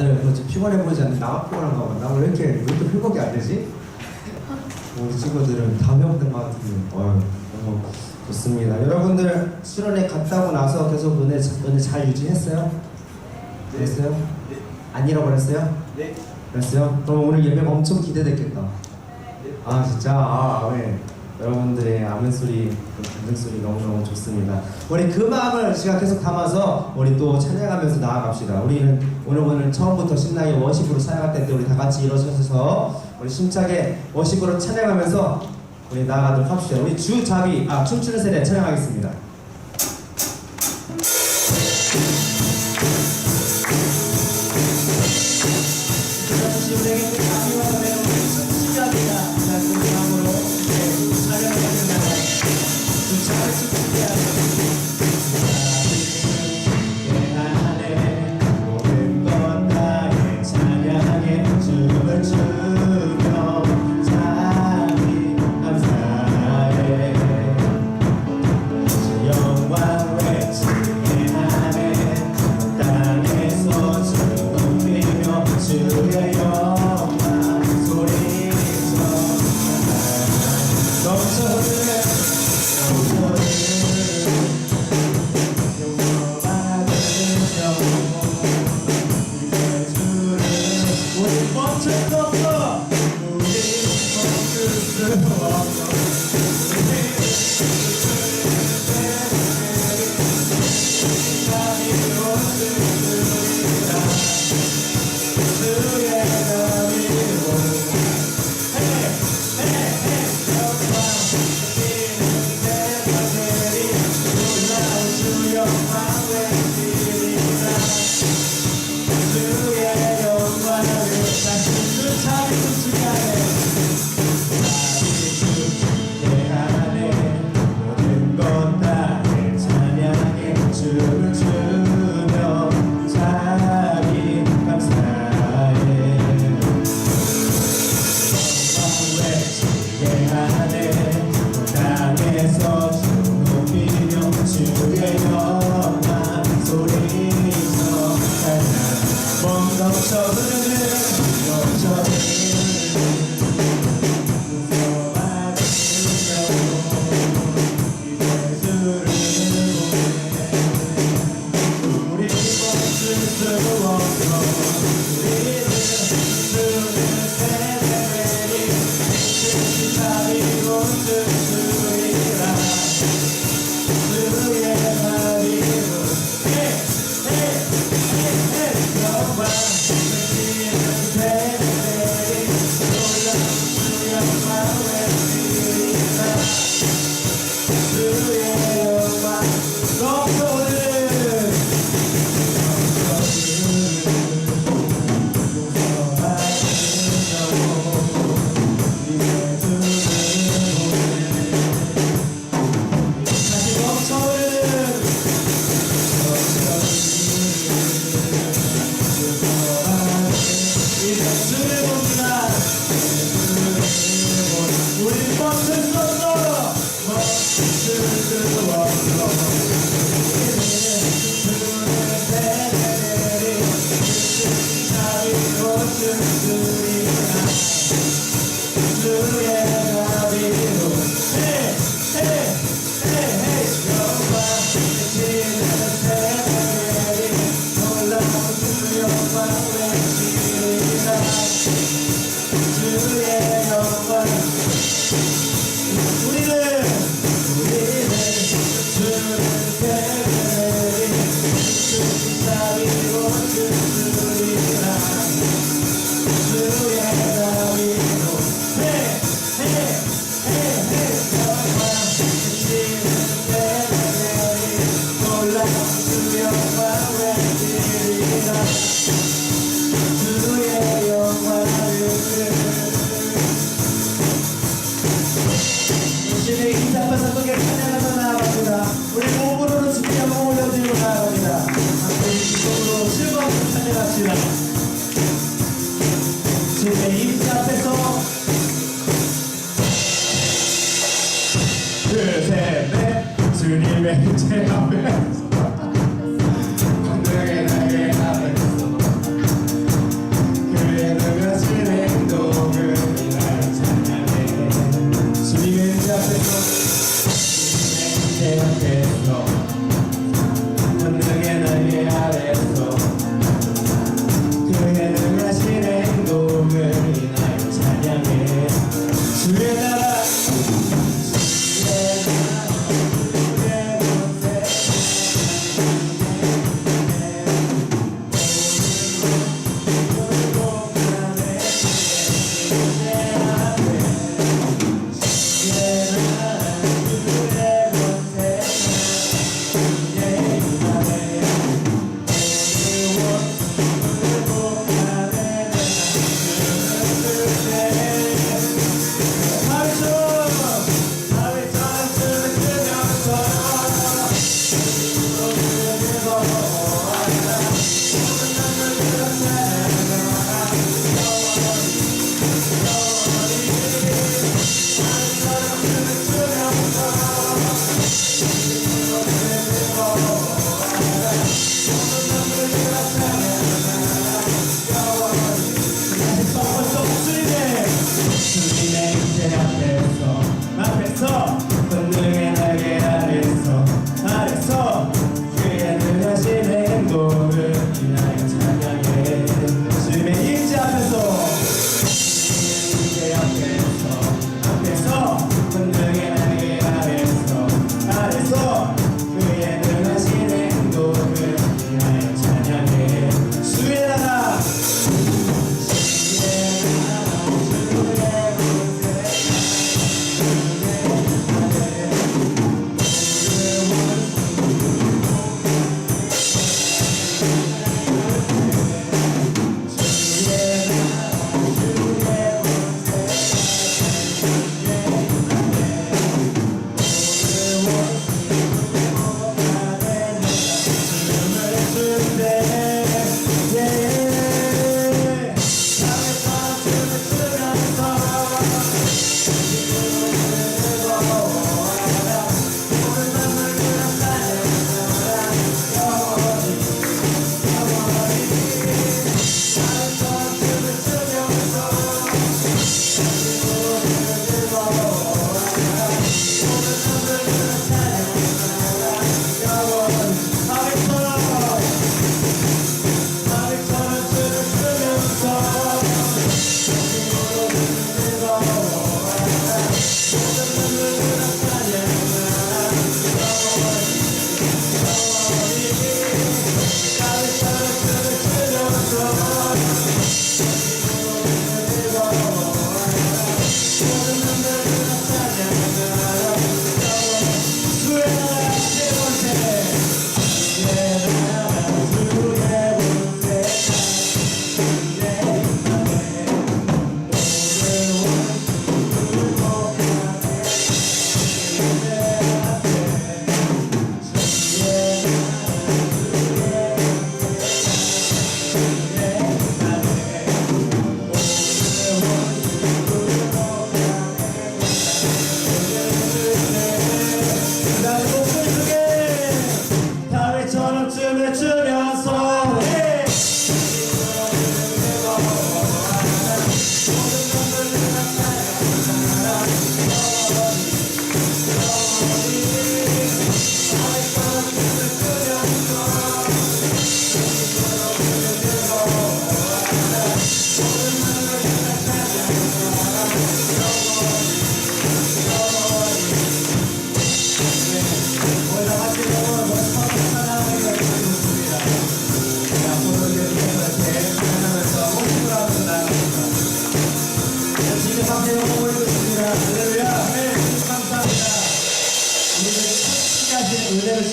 다들 그렇지 피곤해 보이지 않는데 나가 피곤한가 봐. 나 왜 이렇게 회복이 안 되지? 우리 친구들은 다 회복된 것 같은데 너무 좋습니다. 여러분들 수련회 갔다 오고 나서 계속 은혜 잘 유지했어요? 네. 됐어요? 네. 안 잃어버렸어요? 네. 그랬어요? 그럼 오늘 예배가 엄청 기대됐겠다. 네. 아 진짜 네. 여러분들의 아멘 소리, 감정 소리 너무너무 좋습니다. 우리 그 마음을 시간 계속 담아서 우리 또 찬양하면서 나아갑시다. 우리는 오늘 처음부터 신나게 워십으로 찬양할 텐데 우리 다 같이 일어서서 우리 심차게 워십으로 찬양하면서 우리 나아가도록 합시다. 우리 주잡이 춤추는 세대 찬양하겠습니다.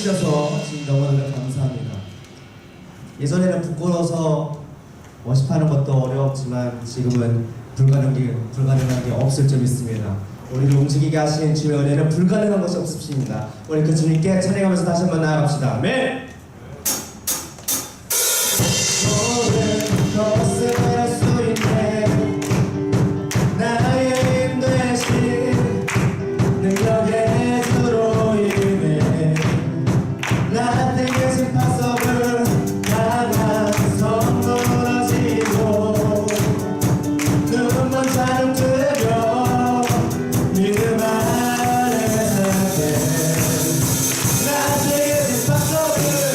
와주셔서 지금 너무너무 감사합니다. 예전에는 부끄러워서 워십하는 것도 어려웠지만 지금은 불가능한 게 없을 점 있습니다. 우리를 움직이게 하시는 주의 은혜는 불가능한 것이 없으십니다. 우리 그 주님께 찬양하면서 다시 한번 나아갑시다. 아멘. 모든 것을 할 수 있네 나의 힘 되신 능력의 주로 인해 나한테 계신 파섭을 강한 성 무너지고 눈먼 자는 뜨며 믿음 안에 살게 나한테 계신 파섭을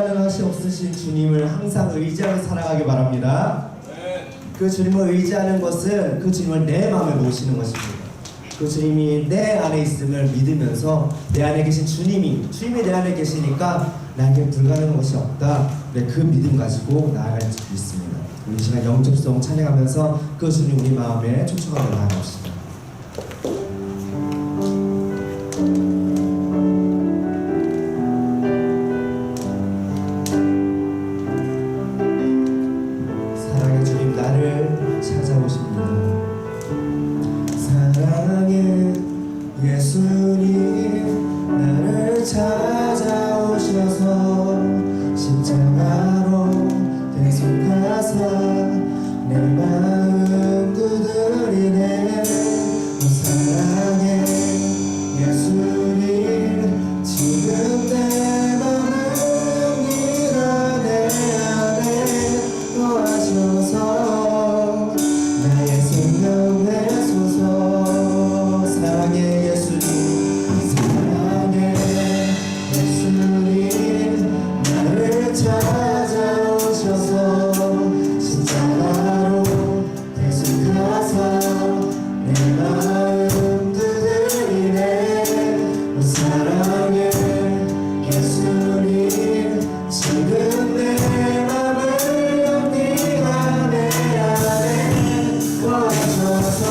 불가능하시 없으신 주님을 항상 의지하며 살아가기 바랍니다. 그 주님을 의지하는 것은 그 주님을 내 마음에 모시는 것입니다. 그 주님이 내 안에 있음을 믿으면서 내 안에 계신 주님이 내 안에 계시니까 나에게 불가능한 것이 없다. 그 믿음 가지고 나아갈 수 있습니다. 우리 시간 영접성 찬양하면서 그 주님 우리 마음에 초청하며 나아갑시다. 사랑의 주님 나를 찾아오십니다. 사랑의 예수님 나를 찾아오셔서 십자가로 대속하사 내 마음 두드리네. 사랑의 예수님 지금 내 마음을 밀어내 안에 거하셔서 나의 생명 되소서. 사랑의 예수님 사랑의 예수님 나를 찾아오셔서 십자가로 대속하사 내 마음 두드리네. 사랑의 예수님 지금 내 맘을 염리가 내 안에 거하셔서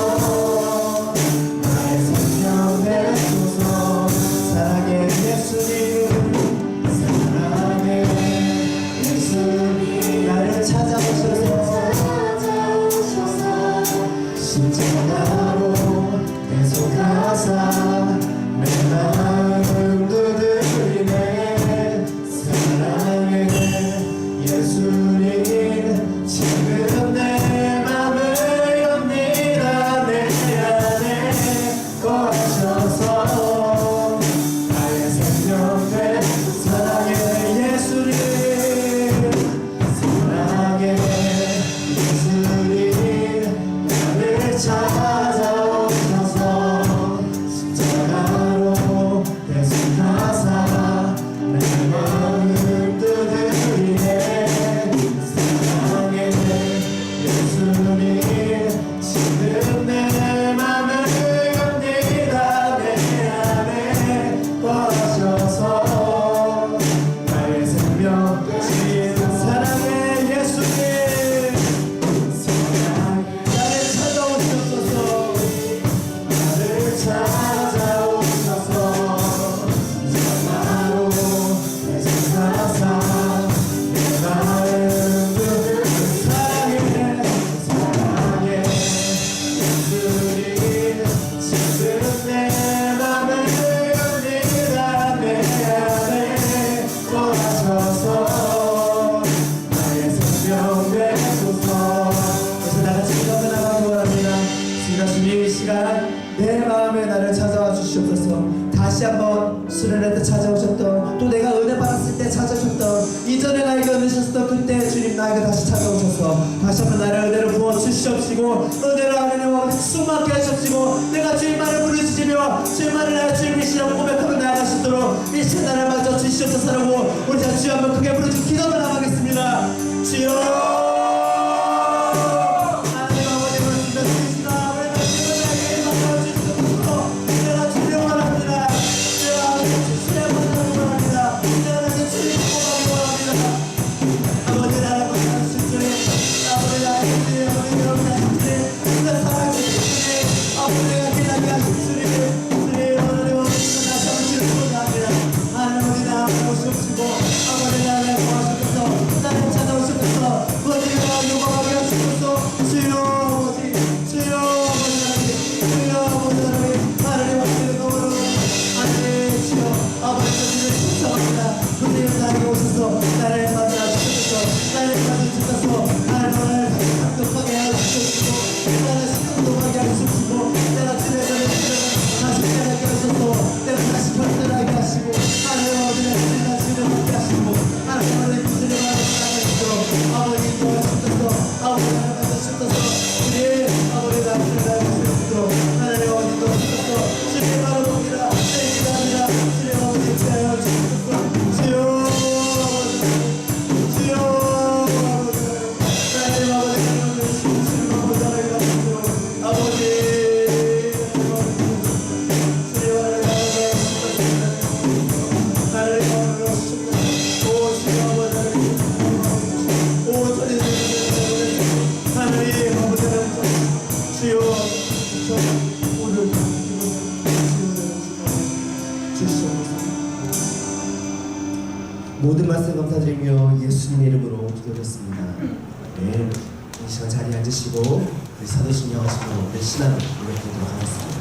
나의 생명 되소서. 사랑의 예수님 사랑의 예수님 나를 찾아오셔서 십자가로 대속하사 내 마음 두드리네. 사랑의 예수님 지금 내 맘을 엽니다. 내 안에 거하셔서 나의 생명 되소서. 사랑의 예수님 사랑의 예수님 나를 찾아오셔서 십자가로 대속하사 내 마음 두드리네. 사랑의 예수님 지금 내 맘을 엽니다. 내 안에 거하셔서 나의 생명 되신 사랑의 예수님 나를 찾아오셔서 나를 찾아오셔서 십자가로 대속하사 내 마음 두드리네. 사랑의 예수님 지금 내 맘을 엽니다. 내 안에 거하셔서 나의 생명 되소서. 그래서 나같이 기도하며 나가기 원합니다. 주님 이 시간 내 마음에 나를 찾아와 주시옵소서. 다시 한번 수련회 때 찾아오셨던 또 내가 은혜 받았을 때 찾아오셨던 이전에 나에게 은혜셨던 그때 주님 나에게 다시 찾아오셔서 다시 한번 나를 은혜로 부어 주시옵시고 은혜로 하느님과 충만케 하시옵시고 내가 주님만을 부르짖으며 주님만을 나의 주님이시라고 고백하며 나아갈 수 있도록 이 시간 나를 맞아 주시옵소서라고 우리 다 주여 한번 크게 부르짖고 기도하며 나가겠습니다. 주여 아버지 나를 찾아오셔서 나를 찾아오셔서 모든 말씀 감사드리며 예수님 이름으로 기도했습니다. 네, 이 시간 자리에 앉으시고 우리 사도신 영하시고 우리 신앙을 고백하도록 하겠습니다.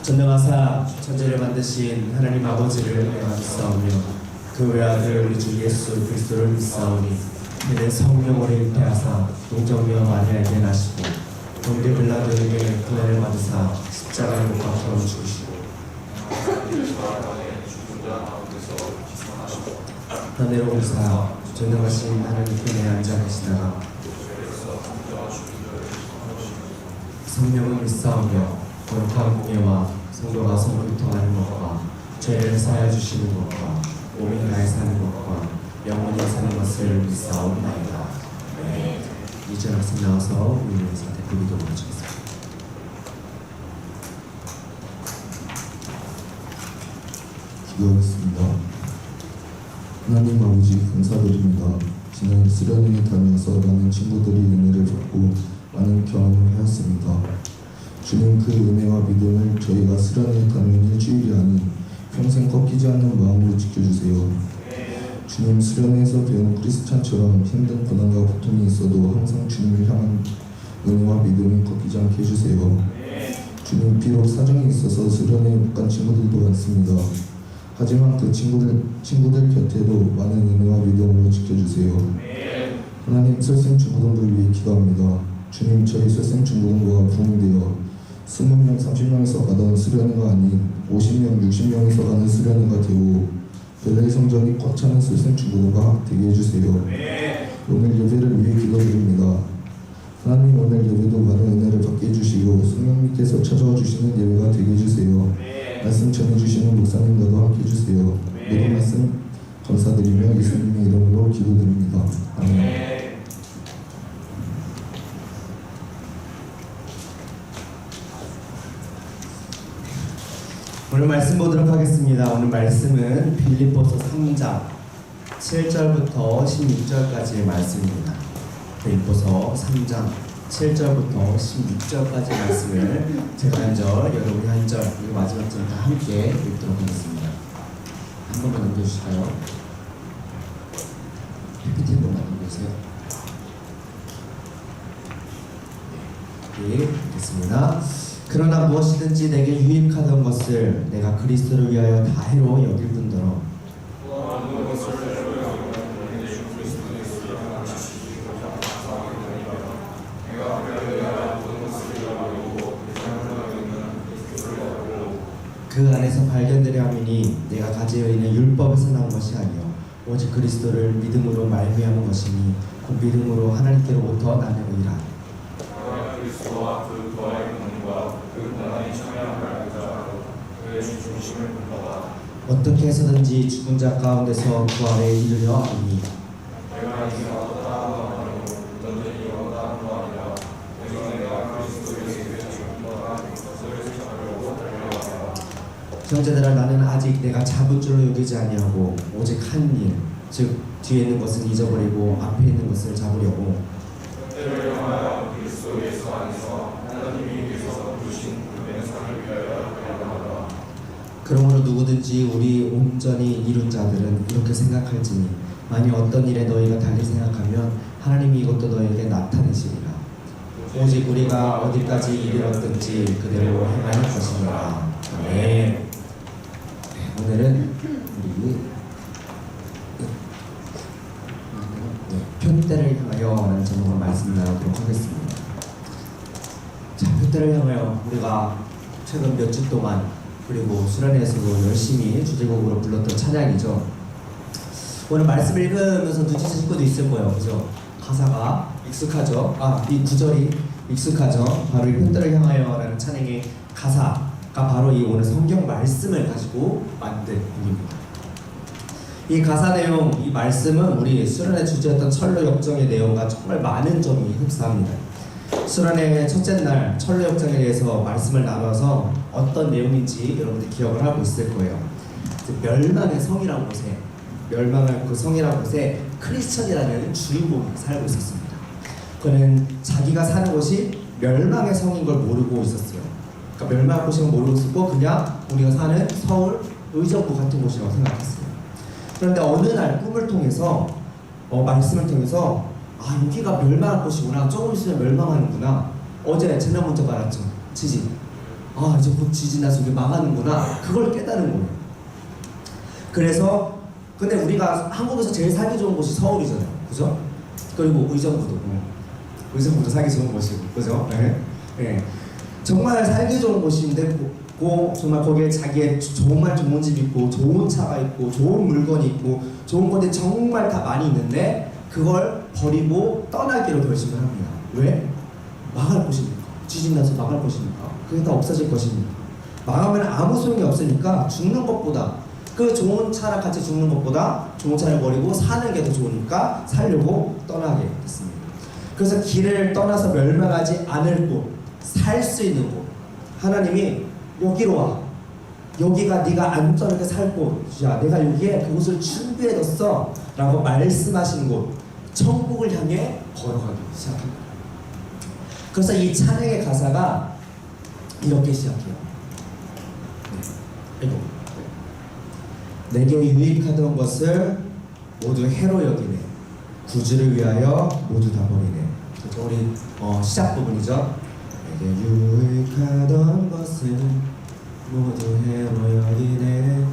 전능하사 천지를 만드신 하나님 아버지를 내가 믿사오며 그 외아들 우리 주 예수 그리스도를 믿사오니 그는 성령으로 잉태하사 동정녀 마리아에게 나시고 본디 빌라도에게 고난을 받으사 십자가에 못 박혀 죽으시고 하늘에 오르사 전능하신 하나님께 앉아 계시다가 성령을 믿사오며 거룩한 공예와 성도가 성을 통하는 것과 죄를 사하여 주시는 것과 몸이 나에 사는 것과 영원히 사는 것을 믿사옵나이다. 네. 이제 학생 나와서 우리 위해서 대표 기도 보여주겠습니다. 기도하겠습니다. 하나님 아버지 감사드립니다. 지난 수련회에 다녀서 많은 친구들이 은혜를 받고 많은 경험을 하였습니다. 주님 그 은혜와 믿음을 저희가 수련회에 다니는 일주일이 아닌 평생 꺾이지 않는 마음으로 지켜주세요. 주님 수련회에서 배운 크리스찬처럼 힘든 고난과 고통이 있어도 항상 주님을 향한 은혜와 믿음이 꺾이지 않게 해주세요. 주님 비록 사정이 있어서 수련회에 못 간 친구들도 많습니다. 하지만 그 친구들 곁에도 많은 은혜와 믿음으로 지켜주세요. 하나님 설생 중고등부를 위해 기도합니다. 주님 저희 설생 중고등부가 부흥이 되어 20명, 30명에서 가던 수련회가 아닌 50명, 60명에서 가는 수련회가 되고 벨레 성전이 꽉 차는 설생 중고등부가 되게 해주세요. 오늘 예배를 위해 기도드립니다. 하나님 오늘 예배도 많은 은혜를 받게 해주시고 성령님께서 찾아와 주시는 예배가 되게 해주세요. 말씀 전해주시는 목사님과도 함께 해주세요. 모든 말씀 감사드리며 예수님의 이름으로 기도드립니다. 아멘. 오늘 말씀 보도록 하겠습니다. 오늘 말씀은 빌립보서 3장 7절부터 16절까지의 말씀입니다. 빌립보서 3장 7절부터 16절까지 말씀을 제가 한 절, 여러분이 한 절, 그리고 마지막 절 다 함께 읽도록 하겠습니다. 한 번만 넘겨주실까요? PPT 한 번만 넘겨주세요. 네, 읽겠습니다. 그러나 무엇이든지 내게 유익하던 것을 내가 그리스도를 위하여 다해로 여길 뿐더러 그 안에서 발견되려 함이니 내가 가지어 있는 율법에서 난 것이 아니요 오직 그리스도를 믿음으로 말미암은 것이니 그 믿음으로 하나님께로부터 나는 의라. 그리스도와 그 부활의 권능과 그 고난이 참여함을 알자 그의 중심을 본받아 어떻게 해서든지 죽은 자 가운데서 부활에 이르려 하니 내가 이가 어떠함도 아니고 너는 이가 어떠함도 아니라 오직 내가 그리스도 예수의 죽음과 것을 잡으려고 달려가라. 형제들아 나는 아직 내가 잡은 줄로 여기지 아니하고 오직 한 일, 즉 뒤에 있는 것은 잊어버리고 앞에 있는 것을 잡으려고 때를 향하여 그리스도 예수 안에서 하나님께서 부르신 그 맹상을 위하여 달려가라. 그러므로 누구든지 우리 온전히 이룬 자들은 이렇게 생각할지니 만일 어떤 일에 너희가 달리 생각하면 하나님이 이것도 너희에게 나타내시리라. 오직 우리가 어디까지 이르렀든지 그대로 행할 것이니라. 네. 오늘은 우리 표대를 향하여라는 제목으로 말씀 나누도록 하겠습니다. 자, 표대를 향하여 우리가 최근 몇 주 동안 그리고 수련회에서도 열심히 주제곡으로 불렀던 찬양이죠. 오늘 말씀 읽으면서 눈치채실 수도 있을 거예요. 그죠? 가사가 익숙하죠? 이 구절이 익숙하죠? 바로 이 표대를 향하여라는 찬양의 가사가 바로 이 오늘 성경 말씀을 가지고 만든 곡입니다. 이 가사 내용, 이 말씀은 우리 수련회 주제였던 철로 역정의 내용과 정말 많은 점이 흡사합니다. 수련회 첫째 날 철로 역정에 대해서 말씀을 나눠서 어떤 내용인지 여러분들 기억을 하고 있을 거예요. 멸망의 성이라는 곳에, 멸망할 그 성이라는 곳에 크리스천이라는 주인공이 살고 있었습니다. 그는 자기가 사는 곳이 멸망의 성인 걸 모르고 있었어요. 그러니까 멸망할 곳인 걸 모르고 있었고 그냥 우리가 사는 서울 의정부 같은 곳이라고 생각했어요. 그런데 어느 날 꿈을 통해서 말씀을 통해서 여기가 멸망할 곳이구나. 조금 있으면 멸망하는구나. 어제 제가 먼저 말했죠. 지진. 이제 곧 지진 나서 이게 망하는구나. 그걸 깨달은 거예요. 그래서 근데 우리가 한국에서 제일 살기 좋은 곳이 서울이잖아요. 그죠? 그리고 의정부도 살기 좋은 곳이고, 그죠? 네. 네. 정말 살기 좋은 곳인데 정말 거기에 자기의 정말 좋은 집 있고 좋은 차가 있고 좋은 물건이 있고 좋은 것들이 정말 다 많이 있는데 그걸 버리고 떠나기로 결심을 합니다. 왜? 망할 것이니까. 지진 나서 망할 것이니까. 그게 다 없어질 것이니까. 망하면 아무 소용이 없으니까 죽는 것보다, 그 좋은 차랑 같이 죽는 것보다 좋은 차를 버리고 사는 게 더 좋으니까 살려고 떠나게 됐습니다. 그래서 길을 떠나서 멸망하지 않을 곳, 살 수 있는 곳, 하나님이 여기로 와. 여기가 네가 안전하게 살 곳이야. 내가 여기에 그곳을 준비해뒀어 라고 말씀하신 곳, 천국을 향해 걸어가기 시작합니다. 그래서 이 찬양의 가사가 이렇게 시작해요. 내게 유익하던 것을 모두 해로 여기네. 구주를 위하여 모두 다 버리네. 우리 시작 부분이죠. 내게 유익하던 것을 모두 해로 여기네.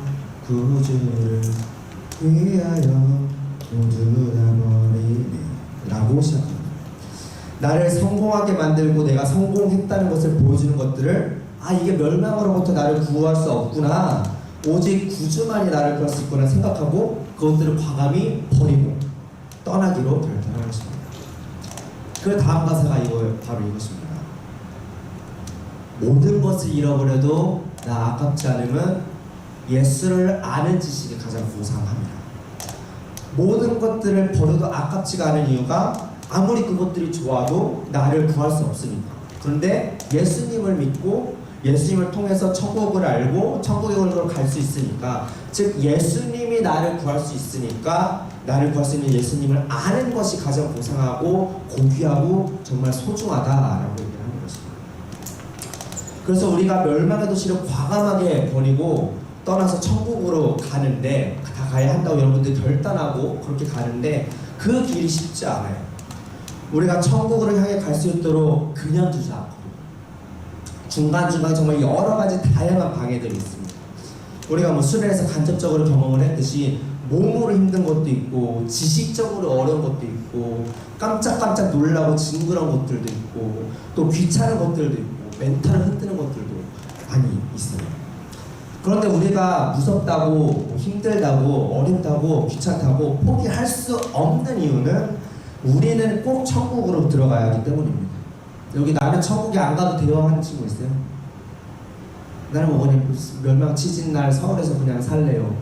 구주를 위하여 모두 다 버리네 라고 시작합니다. 나를 성공하게 만들고 내가 성공했다는 것을 보여주는 것들을 이게 멸망으로부터 나를 구할 수 없구나, 오직 구주만이 나를 구할 수 있구나 생각하고 그것들을 과감히 버리고 떠나기로 결단하는 것입니다. 그 다음 가사가 바로 이것입니다. 모든 것을 잃어버려도 나 아깝지 않으면 예수를 아는 지식이 가장 고상합니다. 모든 것들을 버려도 아깝지가 않은 이유가 아무리 그것들이 좋아도 나를 구할 수 없으니까. 그런데 예수님을 믿고 예수님을 통해서 천국을 알고 천국으로 갈 수 있으니까, 즉 예수님이 나를 구할 수 있으니까 나를 구할 수 있는 예수님을 아는 것이 가장 고상하고 고귀하고 정말 소중하다라고 얘기를 하는 것입니다. 그래서 우리가 멸망의 도시를 과감하게 버리고 떠나서 천국으로 가는데, 다 가야 한다고 여러분들 결단하고 그렇게 가는데 그 길이 쉽지 않아요. 우리가 천국으로 향해 갈 수 있도록 그냥 두지 않고 중간중간 정말 여러 가지 다양한 방해들이 있습니다. 우리가 수련에서 간접적으로 경험을 했듯이 몸으로 힘든 것도 있고 지식적으로 어려운 것도 있고 깜짝깜짝 놀라고 징그러운 것들도 있고 또 귀찮은 것들도 있고 멘탈을 흔드는 것들도 많이 있어요. 그런데 우리가 무섭다고 힘들다고 어렵다고 귀찮다고 포기할 수 없는 이유는 우리는 꼭 천국으로 들어가야 하기 때문입니다. 여기 나는 천국에 안 가도 돼요 하는 친구 있어요? 나는 그냥 멸망 지진날 서울에서 그냥 살래요.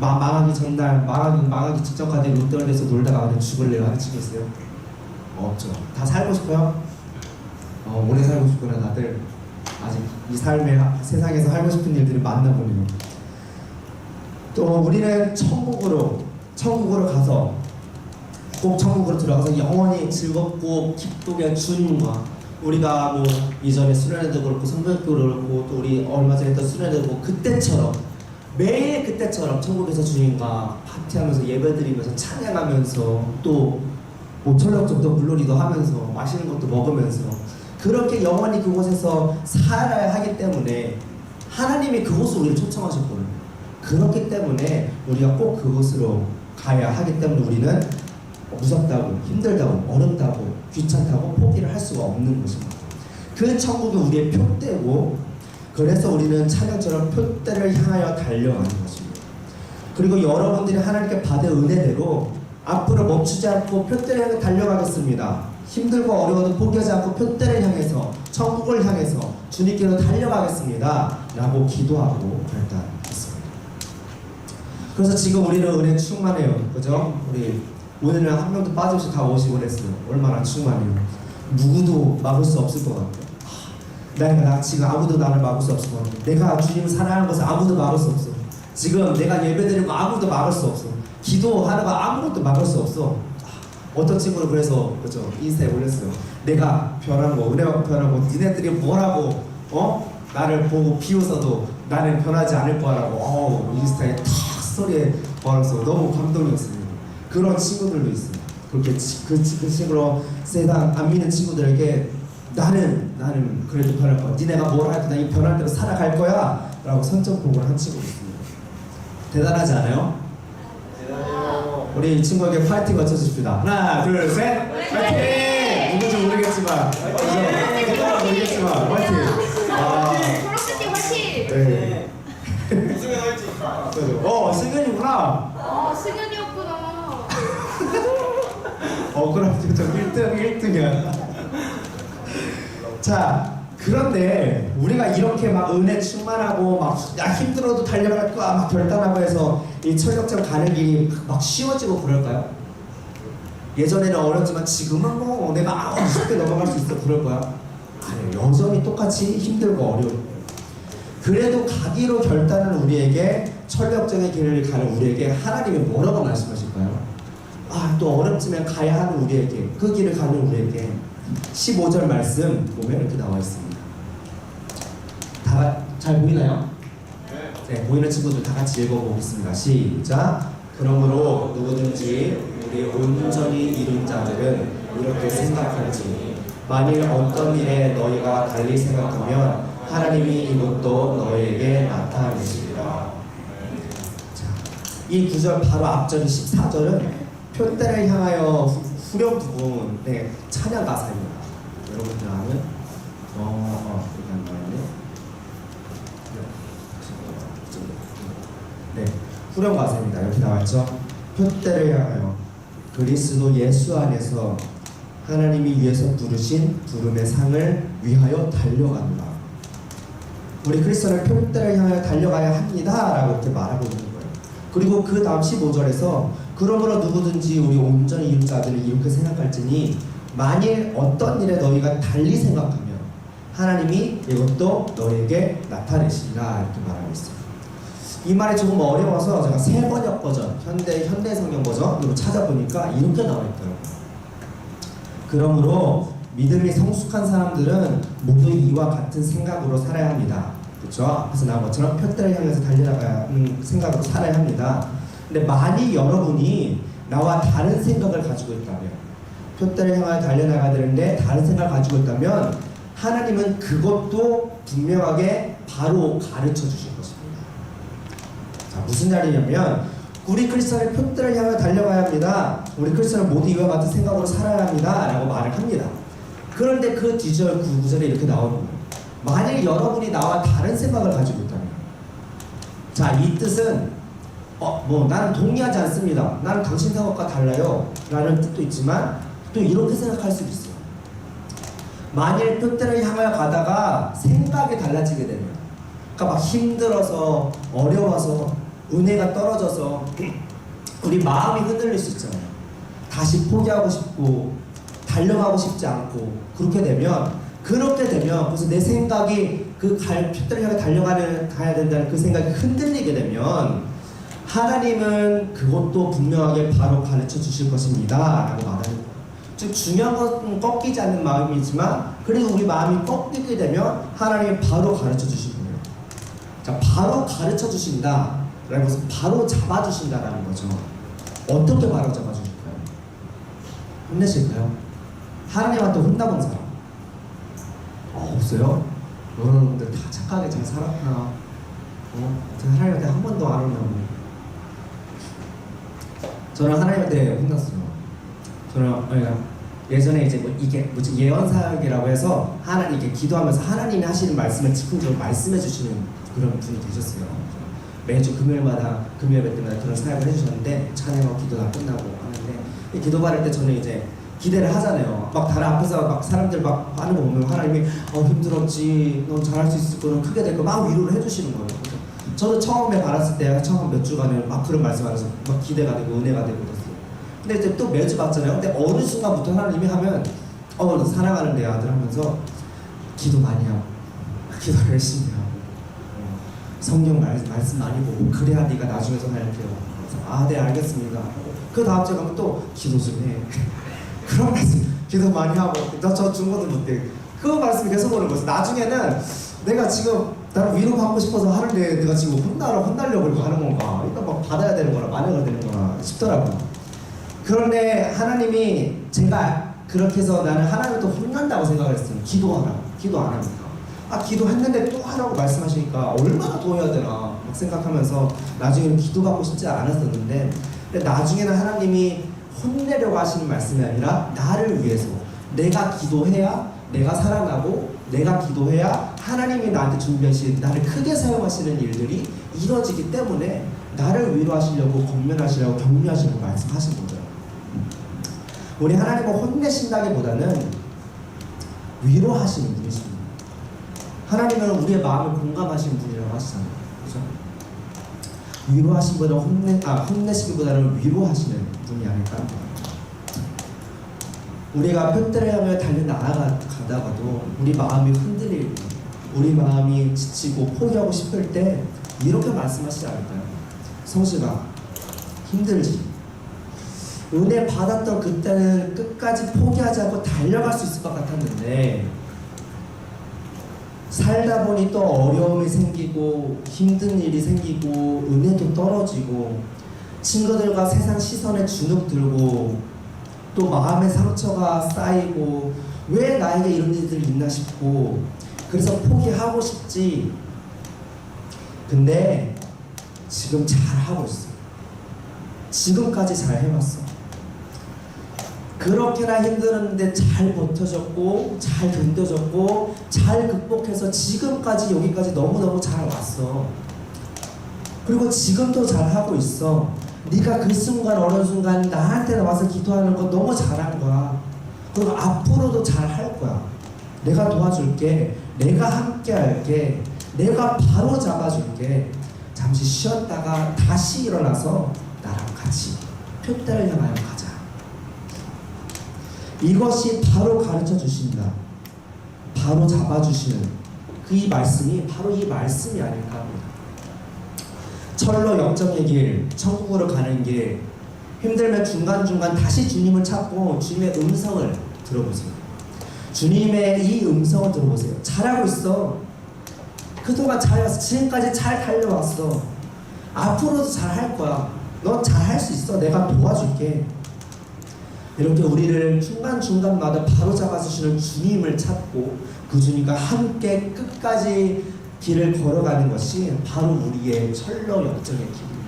망하기 전날 망하기 직전까지 롯데월드에서 놀다가 그냥 죽을래요 하는 친구 있어요? 없죠. 다 살고 싶어요? 오래 살고 싶구나. 다들 아직 이 삶의 세상에서 살고 싶은 일들이 많나 보네요. 또 우리는 천국으로 가서 꼭 천국으로 들어가서 영원히 즐겁고 기쁘게 주님과, 우리가 이전에 수련회도 그렇고 성벽교도 그렇고 또 우리 얼마 전에 했던 수련회도 그렇고 그때처럼 매일 그때처럼 천국에서 주님과 파티하면서 예배드리면서 찬양하면서 또 철력적도 물놀이도 하면서 맛있는 것도 먹으면서 그렇게 영원히 그곳에서 살아야 하기 때문에 하나님이 그곳으로 우리를 초청하셨거든요. 그렇기 때문에 우리가 꼭 그곳으로 가야 하기 때문에 우리는 무섭다고 힘들다고 어렵다고 귀찮다고 포기를 할 수가 없는 것입니다. 그 천국이 우리의 표대고, 그래서 우리는 찬양처럼 표대를 향하여 달려가는 것입니다. 그리고 여러분들이 하나님께 받은 은혜대로 앞으로 멈추지 않고 표대를 향해 달려가겠습니다. 힘들고 어려워도 포기하지 않고 표대를 향해서 천국을 향해서 주님께로 달려가겠습니다 라고 기도하고 결단했습니다. 그래서 지금 우리는 은혜 충만해요. 그죠? 우리 오늘은 한 명도 빠짐없이 다 오시고 그랬어요. 얼마나 충만해요. 누구도 막을 수 없을 것 같아요. 나 지금 아무도 나를 막을 수 없을 것 같아요. 내가 주님을 사랑하는 것을 아무도 막을 수 없어. 지금 내가 예배드리는 거 아무도 막을 수 없어. 기도하는 거 아무것도 막을 수 없어. 어떤 친구는 그래서 인스타에 올렸어요. 내가 변한 거, 은혜가 변한 거, 니네들이 뭐라고 나를 보고 비웃어도 나는 변하지 않을 거라고 인스타에 탁 소리에 벌어서 너무 감동이었습니다. 그런 친구들도 있습니다. 그렇게 그 친구로 세상 안 믿는 친구들에게 나는 그래도 변할 거야. 니네가 뭘 하든 이 변할 대로 살아갈 거야 라고 선전포고를 한 친구가 있습니다. 대단하지 않아요? 대단해요. 우리 이 친구에게 파이팅 외쳐주십시다. 하나 둘 셋 파이팅! 누군지 모르겠지만 모르겠지만 파이팅! 프로스티 화이팅! 네. 웃으면 화이팅. 승현이구나. 승현이었구나. 그럼 저 1등이야. 자, 그런데 우리가 이렇게 막 은혜 충만하고 막 힘들어도 달려갈 거야 막 결단하고 해서 이 철력전 가는 길이 막 쉬워지고 그럴까요? 예전에는 어렵지만 지금은 뭐 내가 쉽게 넘어갈 수 있어 그럴 거야? 아니요, 여전히 똑같이 힘들고 어려울 거예요. 그래도 가기로 결단한 우리에게 철력전의 길을 가는 우리에게 하나님이 뭐라고 말씀하실까요? 또 어렵지만 가야 하는 우리에게 그 길을 가는 우리에게 15절 말씀 보면 이렇게 나와 있습니다. 다 잘 보이나요? 네, 보이는 친구들 다 같이 읽어보겠습니다. 시작. 그러므로 누구든지 우리 온전히 이룬 자들은 이렇게 생각할지니 만일 어떤 일에 너희가 달리 생각하면 하나님이 이것도 너희에게 나타내시리라. 자, 이 구절 바로 앞절 14절은 표대를 향하여 후렴 부분의 찬양 가사입니다. 여러분들 아는 이렇게 한 거였네. 네, 후렴 가사입니다. 이렇게 나왔죠. 표대를 향하여 그리스도 예수 안에서 하나님이 위에서 부르신 부름의 상을 위하여 달려간다. 우리 그리스도는 표대를 향하여 달려가야 합니다 라고 이렇게 말하고 있는 거예요. 그리고 그 다음 15절에서 그러므로 누구든지 우리 온전히 이룬 자들은 이렇게 생각할지니 만일 어떤 일에 너희가 달리 생각하면 하나님이 이것도 너희에게 나타내시리라 이렇게 말하고 있어요. 이 말이 조금 어려워서 제가 새 번역 버전, 현대 성경 버전으로 찾아보니까 이렇게 나와 있더라고요. 그러므로 믿음이 성숙한 사람들은 모두 이와 같은 생각으로 살아야 합니다. 그렇죠? 앞에서 나온 것처럼 표대를 향해서 달려나가는 생각으로 살아야 합니다. 근데 만일 여러분이 나와 다른 생각을 가지고 있다면, 표대를 향하여 달려나가야 되는데 다른 생각을 가지고 있다면 하나님은 그것도 분명하게 바로 가르쳐 주실 것입니다. 자, 무슨 말이냐면 우리 크리스천은 표대를 향해 달려가야 합니다. 우리 크리스천은 모두 이와 같은 생각으로 살아야 합니다 라고 말을 합니다. 그런데 그 뒤절 구절에 이렇게 나오는 거예요. 만일 여러분이 나와 다른 생각을 가지고 있다면, 자, 이 뜻은 나는 동의하지 않습니다. 나는 당신 생각과 달라요 라는 뜻도 있지만 또 이렇게 생각할 수도 있어요. 만일 표대를 향하여 가다가 생각이 달라지게 되면, 그러니까 막 힘들어서 어려워서 은혜가 떨어져서 우리 마음이 흔들릴 수 있잖아요. 다시 포기하고 싶고 달려가고 싶지 않고 그렇게 되면 그래서 내 생각이 그 표대를 향해 가야 된다는 그 생각이 흔들리게 되면 하나님은 그것도 분명하게 바로 가르쳐 주실 것입니다 라고 말하는 거예요. 즉 중요한 것은 꺾이지 않는 마음이지만 그래도 우리 마음이 꺾이게 되면 하나님이 바로 가르쳐 주실 거예요. 자, 바로 가르쳐 주신다 라는 것은 바로 잡아주신다라는 거죠. 어떻게 바로 잡아주실까요? 혼내실까요? 하나님한테 혼나본 사람 없어요? 여러분들 다 착하게 잘 살았구나. 제가 하나님한테 한 번도 안 혼나고. 저는 하나님한테 혼났어요. 저는 예전에 이제 이게 뭐지 예언사역이라고 해서 하나님께 기도하면서 하나님이 하시는 말씀을 즉흥적으로 말씀해 주시는 그런 분이 계셨어요. 매주 금요일마다 금요일 때마다 그런 사역을 해주셨는데 찬양하고 기도 다 끝나고 하는데 기도 받을 때 저는 이제 기대를 하잖아요. 막 다른 앞에서 막 사람들 막 하는 거 보면 하나님이 힘들었지, 넌 잘할 수 있을 거는 크게 될 거 막 위로를 해주시는 거예요. 저도 처음에 받았을 때 처음 몇 주간을 막 그런 말씀하면서 막 기대가 되고 은혜가 되고 그랬어요. 근데 이제 또 매주 받잖아요. 근데 어느 순간부터 하나님이 하면 사랑하는 내 아들 하면서 기도 많이 하고 기도 열심히 하고 성경 말씀 많이 보고 그래야 네가 나중에 전화할게요. 그래서 네 알겠습니다. 그 다음 주에 가면 또 기도 좀 해. 그런 말씀 기도 많이 하고 저 중고등 못해. 그 말씀이 계속 오는 거죠. 나중에는 내가 지금 나는 위로받고 싶어서 하는데 내가 지금 혼나려고 이렇게 하는 건가? 일단 막 받아야 되는 거나 만회가 되는 거나 싶더라고요. 그런데 하나님이 제가 그렇게 해서 나는 하나님을 또 혼난다고 생각을 했어요. 기도하라고. 기도 안 합니까? 기도했는데 또 하라고 말씀하시니까 얼마나 더 해야 되나 막 생각하면서 나중에는 기도받고 싶지 않았었는데, 근데 나중에는 하나님이 혼내려고 하시는 말씀이 아니라 나를 위해서 내가 기도해야 내가 살아나고, 내가 기도해야 하나님이 나한테 준비하신 나를 크게 사용하시는 일들이 이루어지기 때문에 나를 위로하시려고, 권면하시려고, 격려하시려고 말씀하신 거죠. 우리 하나님은 혼내신다기보다는 위로하시는 분이십니다. 하나님은 우리의 마음을 공감하시는 분이라고 하시잖아요. 그죠? 위로하시기보다는 혼내시기보다는 위로하시는 분이 아닐까 합니다. 우리가 푯대를 하며 달려나가다가도 우리 마음이 흔들릴 때, 우리 마음이 지치고 포기하고 싶을 때 이렇게 말씀하시지 않을까요? 성실아, 힘들지? 은혜 받았던 그때는 끝까지 포기하지 않고 달려갈 수 있을 것 같았는데, 살다 보니 또 어려움이 생기고 힘든 일이 생기고 은혜도 떨어지고 친구들과 세상 시선에 주눅 들고 또 마음의 상처가 쌓이고 왜 나에게 이런 일들이 있나 싶고 그래서 포기하고 싶지. 근데 지금 잘하고 있어. 지금까지 잘 해왔어. 그렇게나 힘들었는데 잘 버텨졌고 잘 견뎌졌고 잘 극복해서 지금까지 여기까지 너무너무 잘 왔어. 그리고 지금도 잘하고 있어. 네가 그 순간 어느 순간 나한테 와서 기도하는 거 너무 잘한 거야. 그리고 앞으로도 잘할 거야. 내가 도와줄게. 내가 함께 할게. 내가 바로 잡아줄게. 잠시 쉬었다가 다시 일어나서 나랑 같이 푯대를 향하여 가자. 이것이 바로 가르쳐 주신다. 바로 잡아주시는 그 말씀이 바로 이 말씀이 아닐까 합니다. 철로 영적의 길, 천국으로 가는 길, 힘들면 중간중간 다시 주님을 찾고 주님의 음성을 들어보세요. 주님의 이 음성을 들어보세요. 잘하고 있어. 그동안 잘해왔어. 지금까지 잘 달려왔어. 앞으로도 잘할 거야. 넌 잘할 수 있어. 내가 도와줄게. 이렇게 우리를 중간중간마다 바로 잡아주시는 주님을 찾고 그 주님과 함께 끝까지 길을 걸어가는 것이 바로 우리의 철로 역정의 길입니다.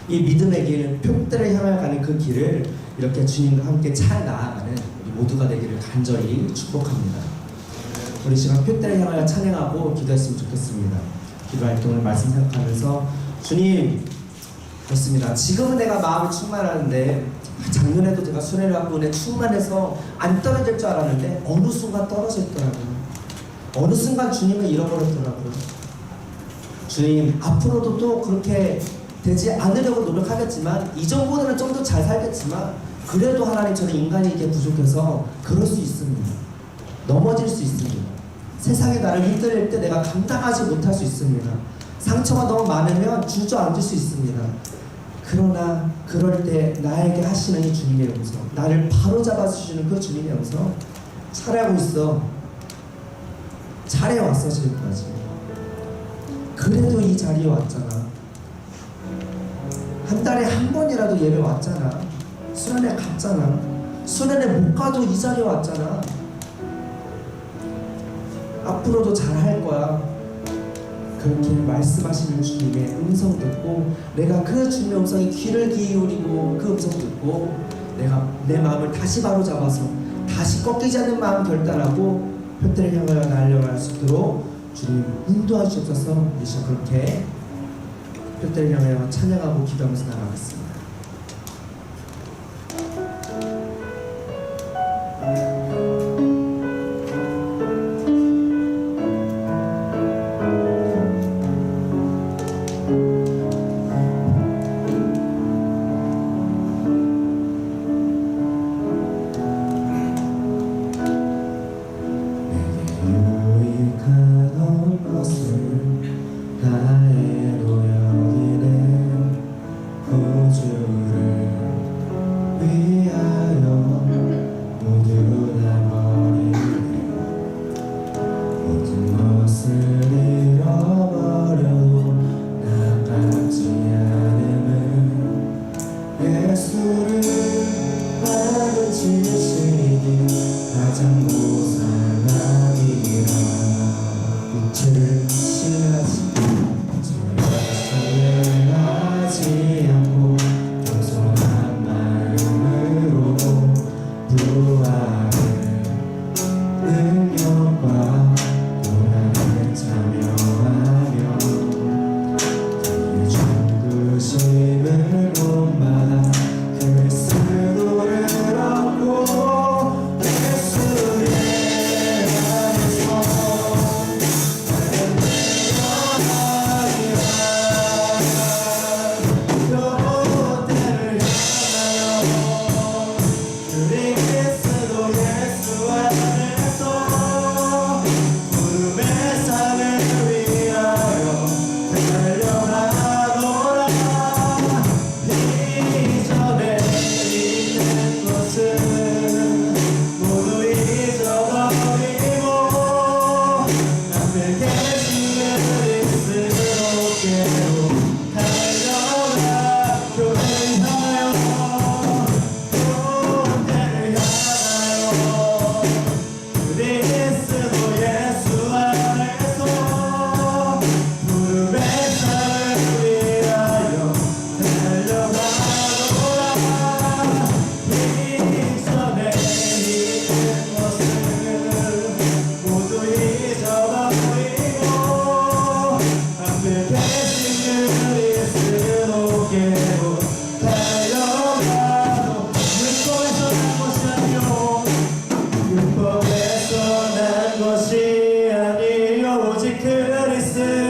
이 믿음의 길, 푯대를 향해 가는 그 길을 이렇게 주님과 함께 잘 나아가는 우리 모두가 되기를 간절히 축복합니다. 우리 시간 푯대를 향하여 찬양하고 기도했으면 좋겠습니다. 기도할 때 오늘 말씀 생각하면서 주님, 그렇습니다. 지금은 내가 마음을 충만하는데 작년에도 제가 수련회 받고 은혜 충만해서 안 떨어질 줄 알았는데 어느 순간 떨어졌더라고요. 어느 순간 주님을 잃어버렸더라고요. 주님, 앞으로도 또 그렇게 되지 않으려고 노력하겠지만 이전보다는 좀 더 잘 살겠지만 그래도 하나님, 저는 인간이기에 부족해서 그럴 수 있습니다. 넘어질 수 있습니다. 세상에 나를 흔들릴 때 내가 감당하지 못할 수 있습니다. 상처가 너무 많으면 주저앉을 수 있습니다. 그러나 그럴 때 나에게 하시는 이 주님의 음성, 나를 바로 잡아주시는 그 주님의 음성, 잘하고 있어. 잘해왔어 지금까지. 그래도 이 자리에 왔잖아. 한 달에 한 번이라도 예배 왔잖아. 수련회 갔잖아. 수련회 못 가도 이 자리에 왔잖아. 앞으로도 잘할 거야. 그렇게 말씀하시는 주님의 음성 듣고 내가 그 주님의 음성에 귀를 기울이고 그 음성 듣고 내가 내 마음을 다시 바로 잡아서 다시 꺾이지 않는 마음 결단하고 푯대를 향하여 날려갈 수 있도록 주님 인도하시옵소서. 이 시간 그렇게 푯대를 향하여 찬양하고 기도하면서 나아가겠습니다. 나의 노력이네. 능력과 고난에 참여하며 그의 죽으심으로만 그리스도를 얻고 예수의 안에서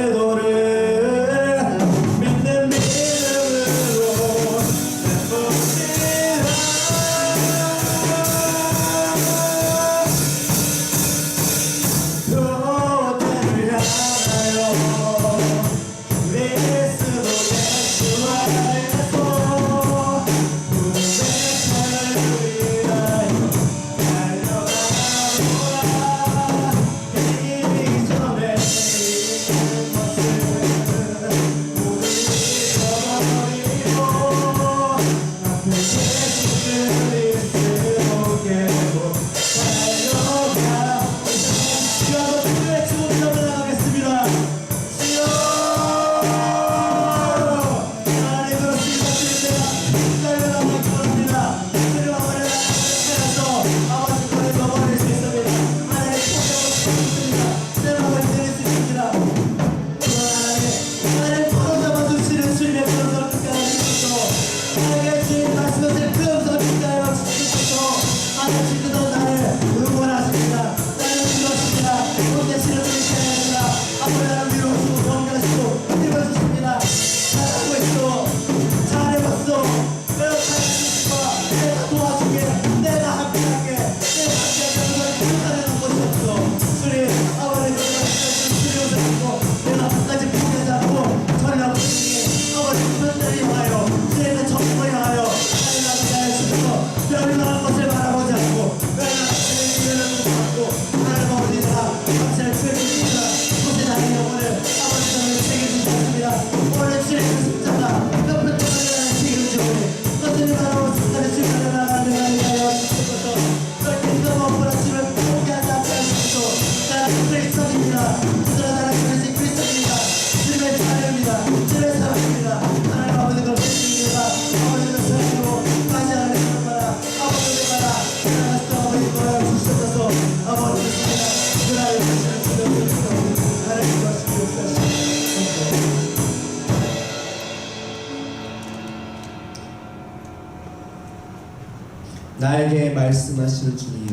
나에게 말씀하시는 주님,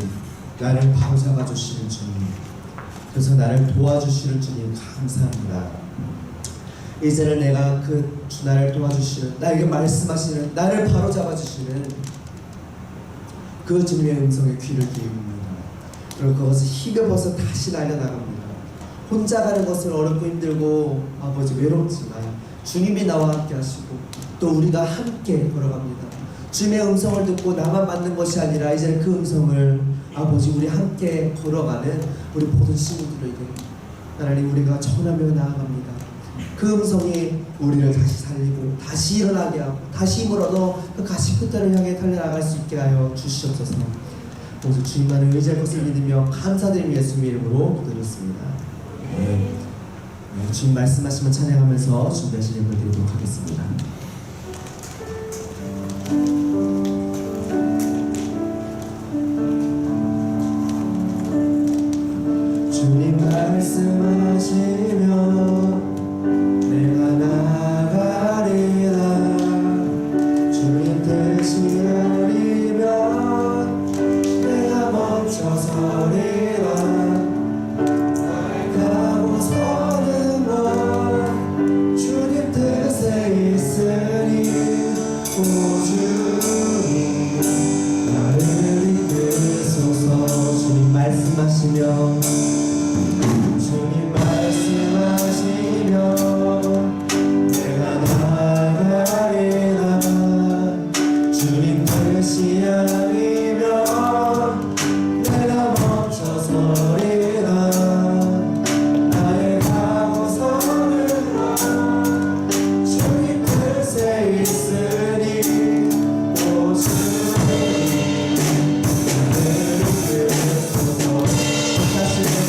나를 바로잡아 주시는 주님, 그래서 나를 도와주시는 주님 감사합니다. 이제는 내가 그 주 나를 도와주시는, 나에게 말씀하시는, 나를 바로잡아 주시는 그 주님의 음성에 귀를 기울입니다. 그리고 그것을 힘입어서 다시 날려나갑니다. 혼자 가는 것은 어렵고 힘들고 아버지 외롭지만 주님이 나와 함께 하시고 또 우리가 함께 걸어갑니다. 주님의 음성을 듣고 나만 받는 것이 아니라 이제는 그 음성을 아버지 우리 함께 걸어가는 우리 모든 친구들에게 하나님 우리가 전하며 나아갑니다. 그 음성이 우리를 다시 살리고 다시 일어나게 하고 다시 힘을 얻어 그 가시 끝들을 향해 달려나갈 수 있게 하여 주시옵소서. 모두 주님만을 의지할 것을 믿으며 감사드리며 예수님의 이름으로 기도드렸습니다. 네. 주님 말씀하시면 찬양하면서 준비하신 예물 드리도록 하겠습니다. 주님 말씀하시면 내가 나가리라. 주님 뜻이 아니면 내가 멈춰 서리라. 나의 가고서는 뭐 주님 뜻에 있으니 오 주님 나를 이끄소서. 주님 말씀하시면 주님 말씀하시면 내가 나가리라. 주님 뜻이 아니면 내가 멈춰 서리라. 나의 가고서는 주님 뜻에 있으니 오 주님 나를 이끄소서. 다시 한번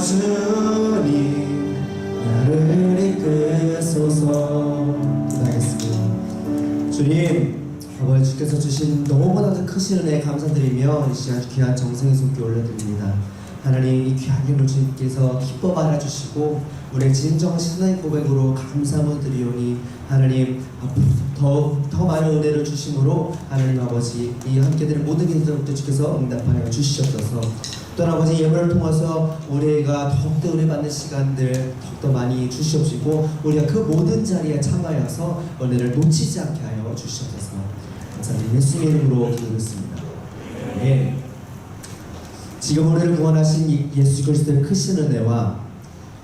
주님 나를 이끄소서. 기도하겠습니다. 주님 아버지, 주께서 주신 너무나도 크신 은혜에 감사드리며 이 시간 귀한 정성의 손길 올려드립니다. 하나님, 이 귀한 힘을 주님께서 기뻐 받아주시고 우리의 진정한 신앙의 고백으로 감사함을 드리오니 하나님 앞으로 더 많은 은혜를 주심으로 하나님 아버지 이 함께되는 모든 기도들도 주께서 응답하여 주시옵소서. 또 아버지 예물을 통해서 우리가 더욱더 은혜 받는 시간들 더욱더 많이 주시옵시고 우리가 그 모든 자리에 참하여서 은혜를 놓치지 않게 하여 주시옵소서. 감사드리며 예수의 이름으로 기도했습니다. 네. 지금 우리를 구원하신 예수 그리스도의 크신 은혜와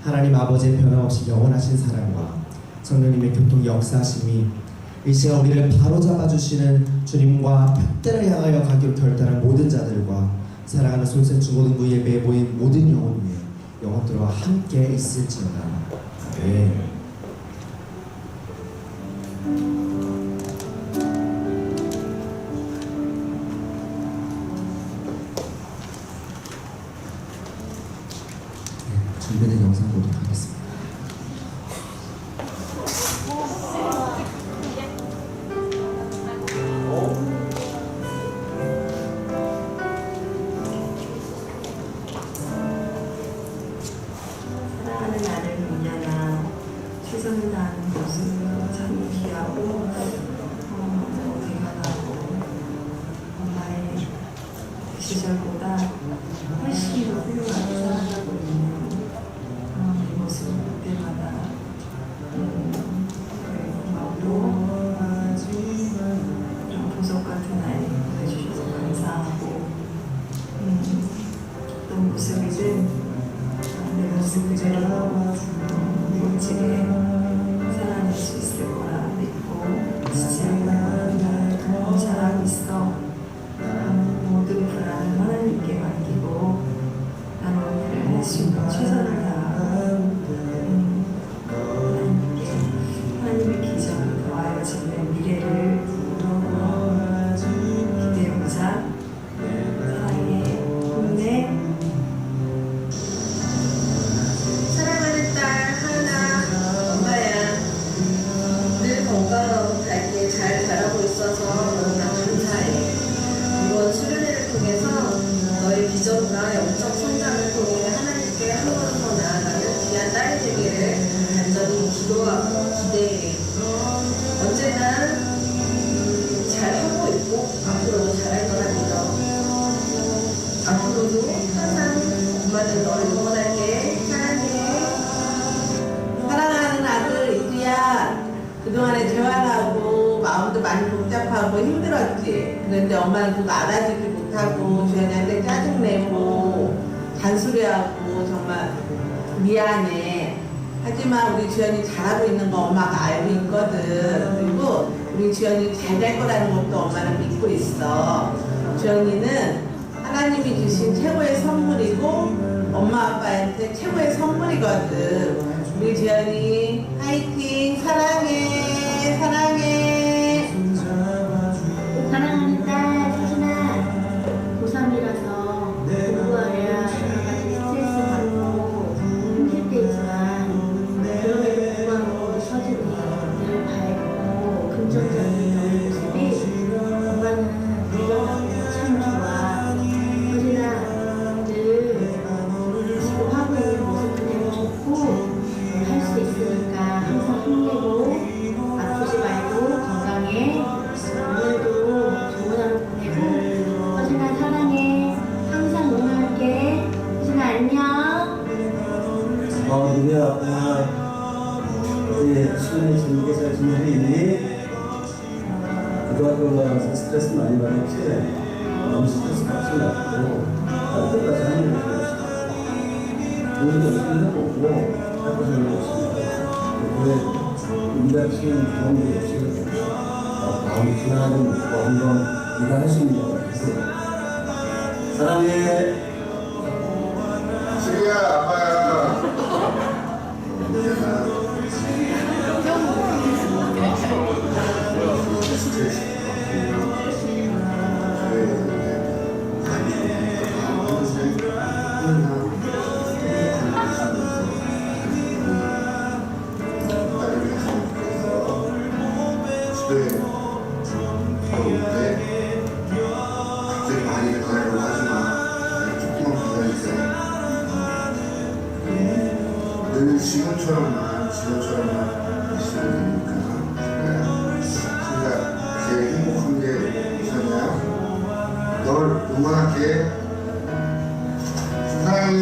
하나님 아버지의 변함없이 영원하신 사랑과 성령님의 교통 역사하심이 이 시간 우리를 바로잡아 주시는 주님과 벽대를 향하여 가기로 결단한 모든 자들과 사랑하는 솔센 중고등부 예배에 모인 모든 영혼 위에 영혼들과 함께 있을지어다. 아멘. 준비된 영상 보도록 하겠습니다. 사랑하는 나를 믿냐나 최선을 다하는 모습으로 참 귀하고 대견하고 엄마의 시절보다 훨씬 더 훌륭하게 살아가고 있는 이 모습을 볼 때마다 고맙고 이런 보석 같은 아이 보내주셔서 감사하고 어떤 모습이든 내 모습 그대로 멋지게 살아낼 수 있을 거라 믿고 진짜 잘하고 있어. 모든 불안을 하나님께 맡기고 나는 오늘 할 수 있는 최선을 다하고 하나님의 기적이 더하여지는 미래를 기대해보자. 사랑해. 힘내. 사랑하는 딸 하은아, 엄마야. 늘 건강하고 밝게 잘 자라고 있어서 너무나 감사해. 이번 수련회를 통해서 너의 비전과 영적 성장을 통해 하나님께 한 걸음 더 나아가는 귀한 딸이 되기를 간절히 기도하고 기대해. 언제나 잘하고 있고 앞으로도 잘할 거라 믿어. 앞으로도 항상 엄마는 너를 응원할게. 사랑해. 사랑하는 아들 이두야, 그동안에 재활하고 마음도 많이 복잡하고 힘들었지. 그런데 엄마는 그거 알아주지 못하고 주연이한테 짜증내고 잔소리하고 정말 미안해. 하지만 우리 주연이 잘하고 있는 거 엄마가 알고 있거든. 그리고 우리 주연이 잘 될 거라는 것도 엄마는 믿고 있어. 주연이는 하나 하나님이 주신 최고의 선물이고 엄마 아빠한테 최고의 선물이거든. 우리 지연이 화이팅. 사랑해 사랑해. 사랑하는 딸 수진아, 고3이라서 공부하랴 여러 가지 스트레스 받고 힘들 때 있지만 그럼에도 불구하고 서진이 늘 밝고 긍정적인 너의 모습이 엄마는 대견하고 참 좋아. 서진아, 늘 지금 하고 있는 모습 그대로 좋고 할 수 있으니까 항상 힘내고 아프지 말고 건강해. 오늘도 좋은 하루 보내고 서진아 사랑해. 항상 응원할게. 서진아 안녕. 누구야? 어제 수련회 재밌게 잘 지내고 있니? 고등학교 올라가면서 스트레스 많이 받았지? 너무 스트레스 받지 말고 할 때까지 하는 게 좋았어. 오늘도 열심히 해보고 하고 살려고 그래, 우리가 지금 그런 게 없이 마음이 편안하게 먹고 한번 네가 할 수 있는 거 같아. 사랑해. 수리야 아빠야. 갑자기 많이 변하려고 하지마. 조금만 기다리세요. 늘 지금처럼만 있으면 되니까. 제가 제일 행복한 게 우선이야. 널 응원할게. 사랑해.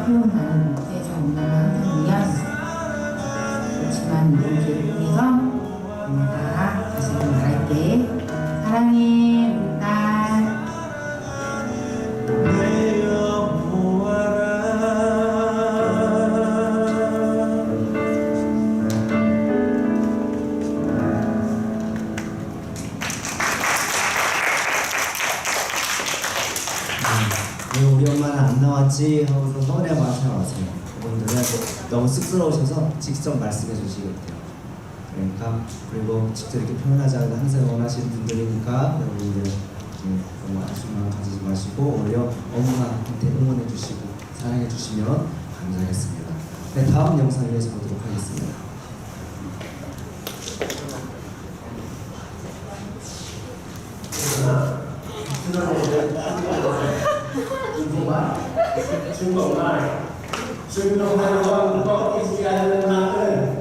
표현하는 못해서 엄마가 항상 미안했어. 그렇지만 이번 기회를 통해서 엄마가 다시 한번 말할게. 사랑해 우리 딸. 왜 우리 엄마는 안 나왔지? 하고서 서운해하고 왔어요. 그분들은 너무 쑥스러우셔서 직접 말씀해 주시겠대요. 그러니까 그리고 직접 이렇게 표현하지 않고 항상 원하시는 분들이니까 여러분들 너무 아쉬운 마음 가지지 마시고 오히려 엄마한테 응원해 주시고 사랑해 주시면 감사하겠습니다. 네, 다음 영상 이어서 보도록 하겠습니다. 중동하는 것 잊지 않는 마음.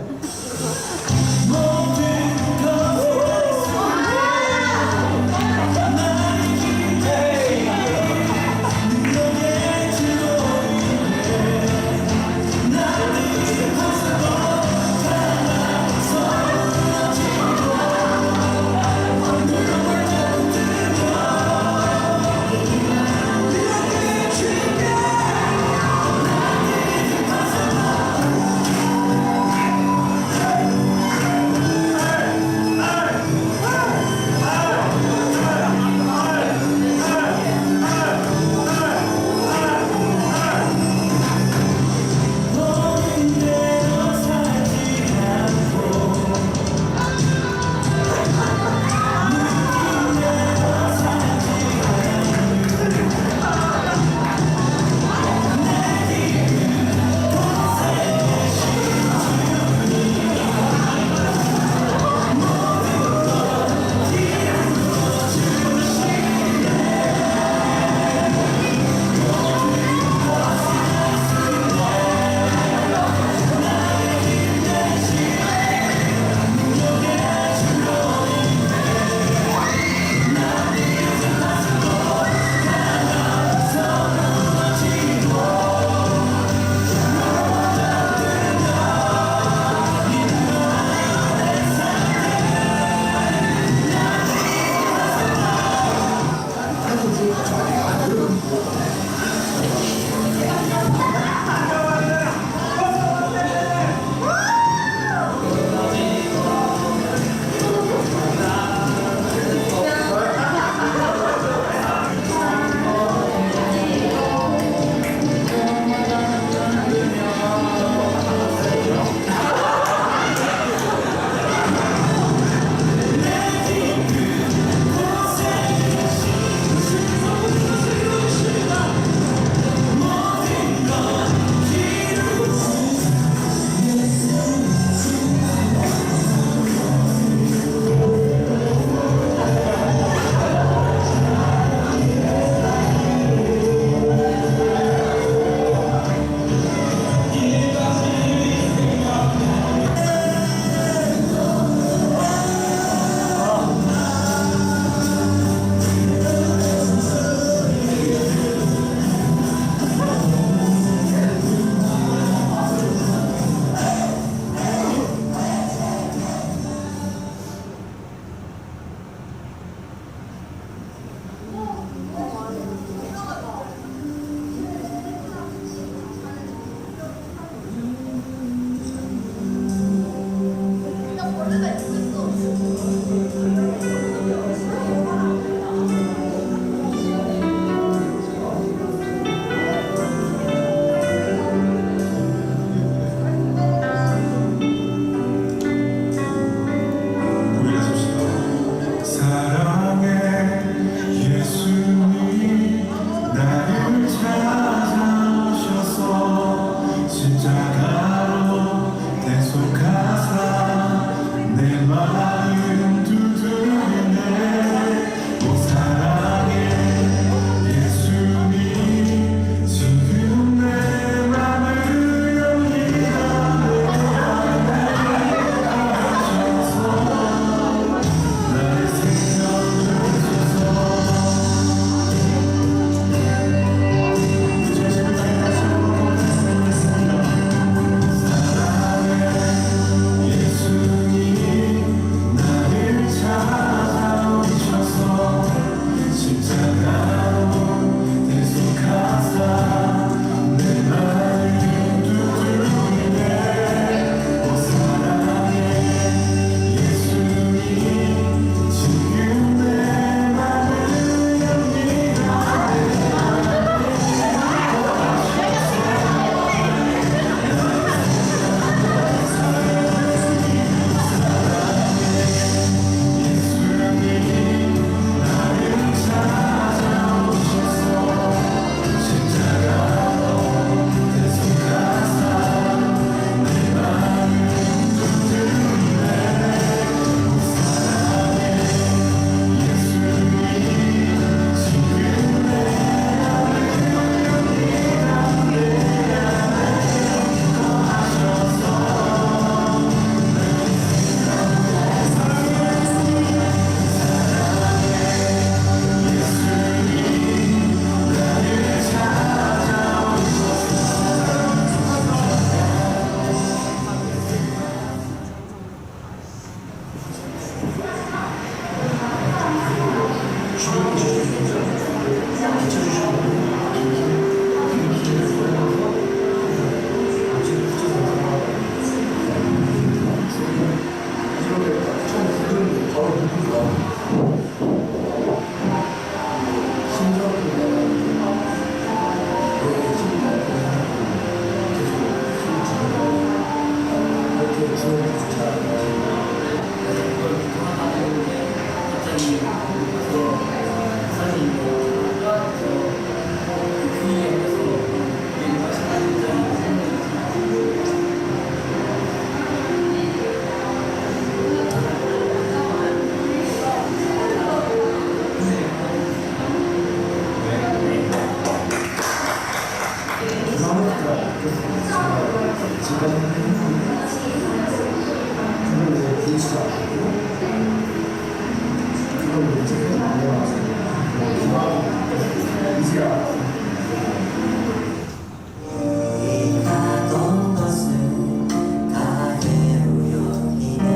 가던 것은 가해로 여기네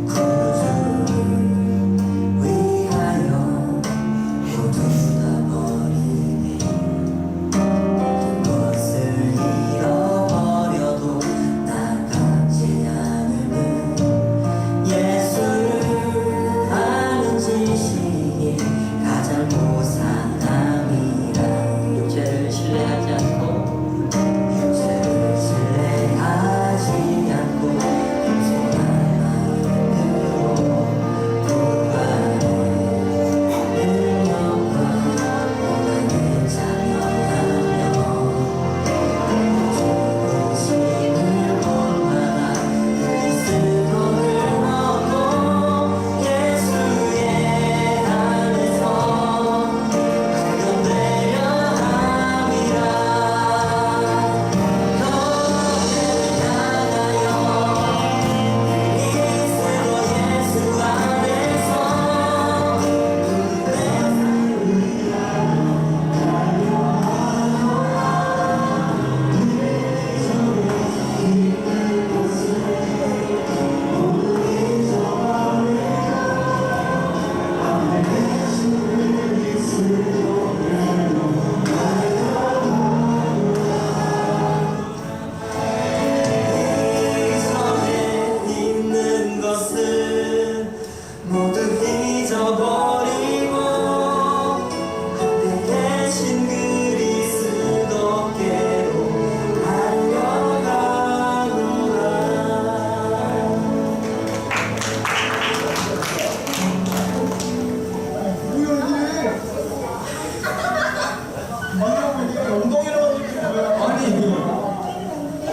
구주를 위하여 모두 다 버리네 그것을 잃어버려도 난 갚지 않음은 예수를 아는 지식이 가장 고상함이라 육체를 신뢰하지 않고 육체를 신뢰하지 않고 겸손한 마음으로 부활의 능력과 고난을 참여하며 죽으심을 본받아 그리스도를 먹고 예수의 안에서 구원되려 함이라 너를 향하여 그리스도 예수 안에서 이전에 있는 것은 모두 잊어버리고 앞에 계신 그리스도께로 달려가노라.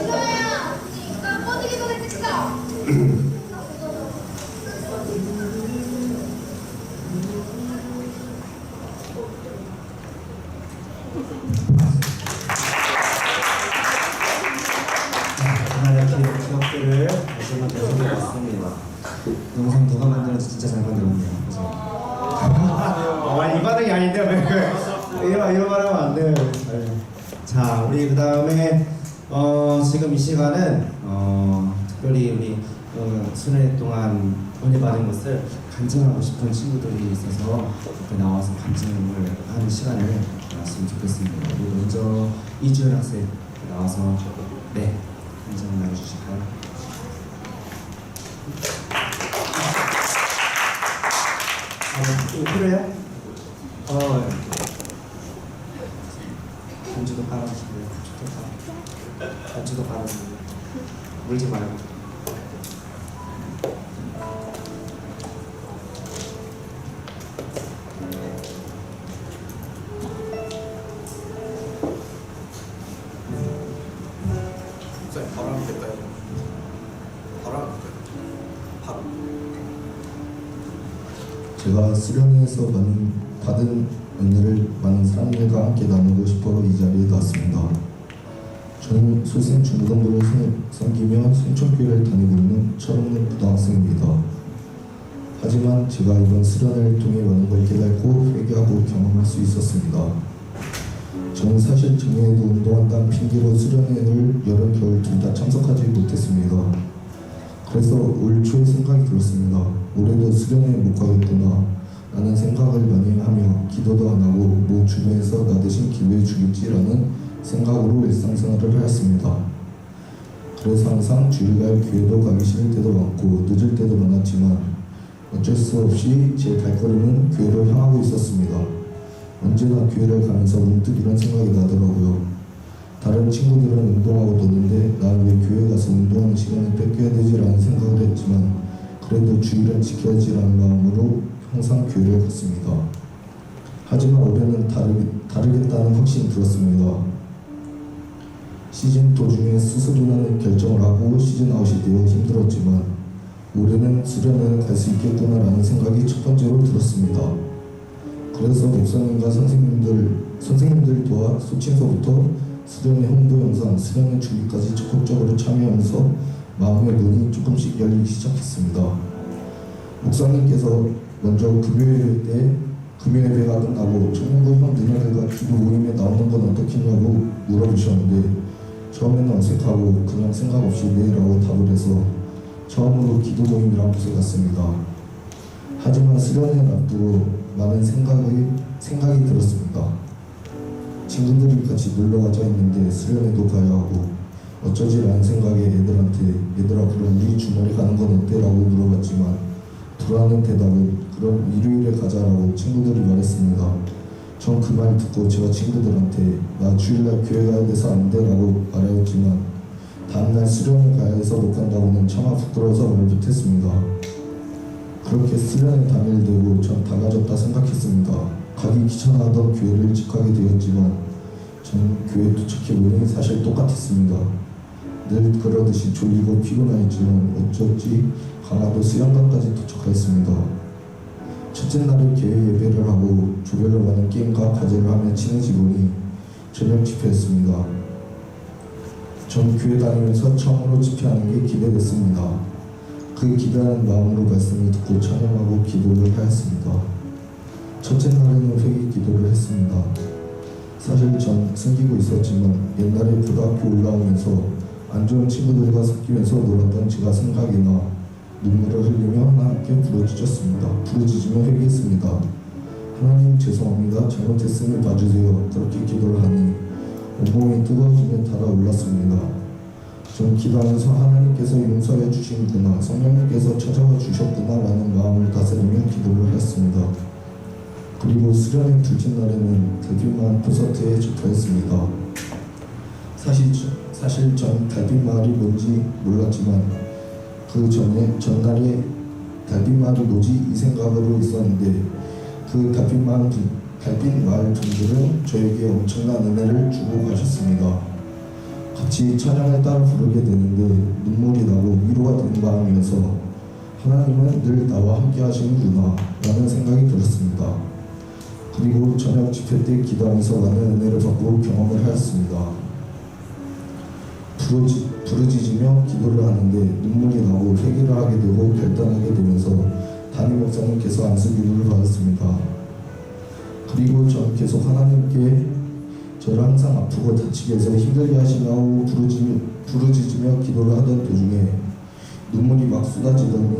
이거야. 나 꺼지기 전에 찍자. 그날의 기억들을 다시 한번 되새겨봤습니다. 영상 누가 만들어서 진짜 잘 만들었네요. 그죠? 이 반응이 아닌데 왜 이런 말하면 안 돼요. 네. 자, 우리 그 다음에 지금 이 시간은 특별히 우리 수련회 동안 은혜 받은 것을 간증하고 싶은 친구들이 있어서 이렇게 나와서 간증을 하는 시간을 나왔으면 좋겠습니다. 우리 먼저 이주연 학생 나와서 네 간증을 나눠주실까요? 이거 필요해요? 반주도 깔아주시고요. 반주도 깔아주고요. 물지 말고. 바로 하면 될까요? 바로 하면 될까요? 바로. 제가 수련회에서 받은 은혜를 많은 사람들과 함께 나누고 싶어 이 자리에 나왔습니다. 저는 소생 중고등부를 섬기며 생존교회를 다니고 있는 철없는 고등학생입니다. 하지만 제가 이번 수련회를 통해 많은 걸 깨닫고 회개하고 경험할 수 있었습니다. 저는 사실 작년에도 운동한다는 핑계로 수련회를 여름 겨울 둘 다 참석하지 못했습니다. 그래서 올 초에 생각이 들었습니다. 올해도 수련회에 못 가겠구나 라는 생각을 많이 하며 기도도 안 하고 뭐 주변에서 나 대신 기도해 주겠지라는 생각으로 일상생활을 하였습니다. 그래서 항상 주일날 교회도 가기 싫을 때도 많고 늦을 때도 많았지만 어쩔 수 없이 제 발걸음은 교회로 향하고 있었습니다. 언제나 교회를 가면서 문득 이런 생각이 나더라고요. 다른 친구들은 운동하고 노는데 나는 왜 교회 가서 운동하는 시간을 뺏겨야 되지라는 생각을 했지만 그래도 주일은 지켜야지라는 마음으로 항상 교회를 갔습니다. 하지만 올해는 다르겠다는 확신이 들었습니다. 시즌 도중에 수술이라는 결정을 하고 시즌 아웃이 되어 힘들었지만 올해는 수련회를 갈 수 있겠구나라는 생각이 첫 번째로 들었습니다. 그래서 목사님과 선생님들 도와 소친서부터 수련회 홍보 영상, 수련회 준비까지 적극적으로 참여하면서 마음의 문이 조금씩 열리기 시작했습니다. 목사님께서 먼저 금요일 예배가 끝나고 청년부 형 누나들과 기도 모임에 나오는 건 어떻겠냐고 물어보셨는데 처음에는 어색하고 그냥 생각 없이 네라고 답을 해서 처음으로 기도 모임이란 곳에 갔습니다. 하지만 수련회를 앞두고 많은 생각이 들었습니다. 친구들이 같이 놀러가자 했는데 수련회도 가야 하고 어쩌지라는 생각에 애들한테 얘들아 그럼 우리 주말에 가는 건 어때? 라고 물어봤지만 돌아오는 대답은 그럼 일요일에 가자라고 친구들이 말했습니다. 전 그 말 듣고 제가 친구들한테 나 주일날 교회 가야 돼서 안 돼 라고 말하였지만 다음날 수련회 가야 해서 못 간다고는 차마 부끄러워서 말 못했습니다. 그렇게 수련회 당일 되고 전 다 가졌다 생각했습니다. 가기 귀찮아하던 교회를 일찍 가게 되었지만 전 교회 도착해 보니 사실 똑같았습니다. 늘 그러듯이 졸리고 피곤하였지만 어쩌지 강화도 수영관까지 도착하였습니다. 첫째 날에 교회 예배를 하고 조별로 가는 게임과 과제를 하며 친해지고니 저녁 집회였습니다. 전 교회 다니면서 처음으로 집회하는 게 기대됐습니다. 그 기대하는 마음으로 말씀을 듣고 찬양하고 기도를 하였습니다. 첫째 날에는 회개 기도를 했습니다. 사실 전 숨기고 있었지만 옛날에 고등학교 올라오면서 안 좋은 친구들과 섞이면서 놀았던 제가 생각이나 눈물을 흘리며 하나님께 부르짖으며 회개했습니다. 하나님 죄송합니다. 잘못했으니 봐주세요. 그렇게 기도를 하니 온몸이 뜨거워지며 달아올랐습니다. 전 기도하면서 하나님께서 용서해 주시는구나, 성령님께서 찾아와 주셨구나 라는 마음을 다스리며 기도를 했습니다. 그리고 수련회 둘째 날에는 달빛마을 콘서트에 접하였습니다. 사실 전 달빛마을이 뭔지 몰랐지만 그 전날에 달빛마을이 뭐지 이 생각으로 있었는데 그 달빛마을 분들은 저에게 엄청난 은혜를 주고 가셨습니다. 같이 찬양을 따라 부르게 되는데 눈물이 나고 위로가 되는 마음이어서 하나님은 늘 나와 함께 하시는구나 라는 생각이 들었습니다. 그리고 저녁 집회 때 기도하면서 많은 은혜를 받고 경험을 하였습니다. 부르짖으며 기도를 하는데 눈물이 나고 회개를 하게 되고 결단하게 되면서 담임 목사님께서 안수 기도를 받았습니다. 그리고 전 계속 하나님께 저를 항상 아프고 다치게 해서 힘들게 하시냐고 부르짖으며 기도를 하던 도중에 눈물이 막 쏟아지더니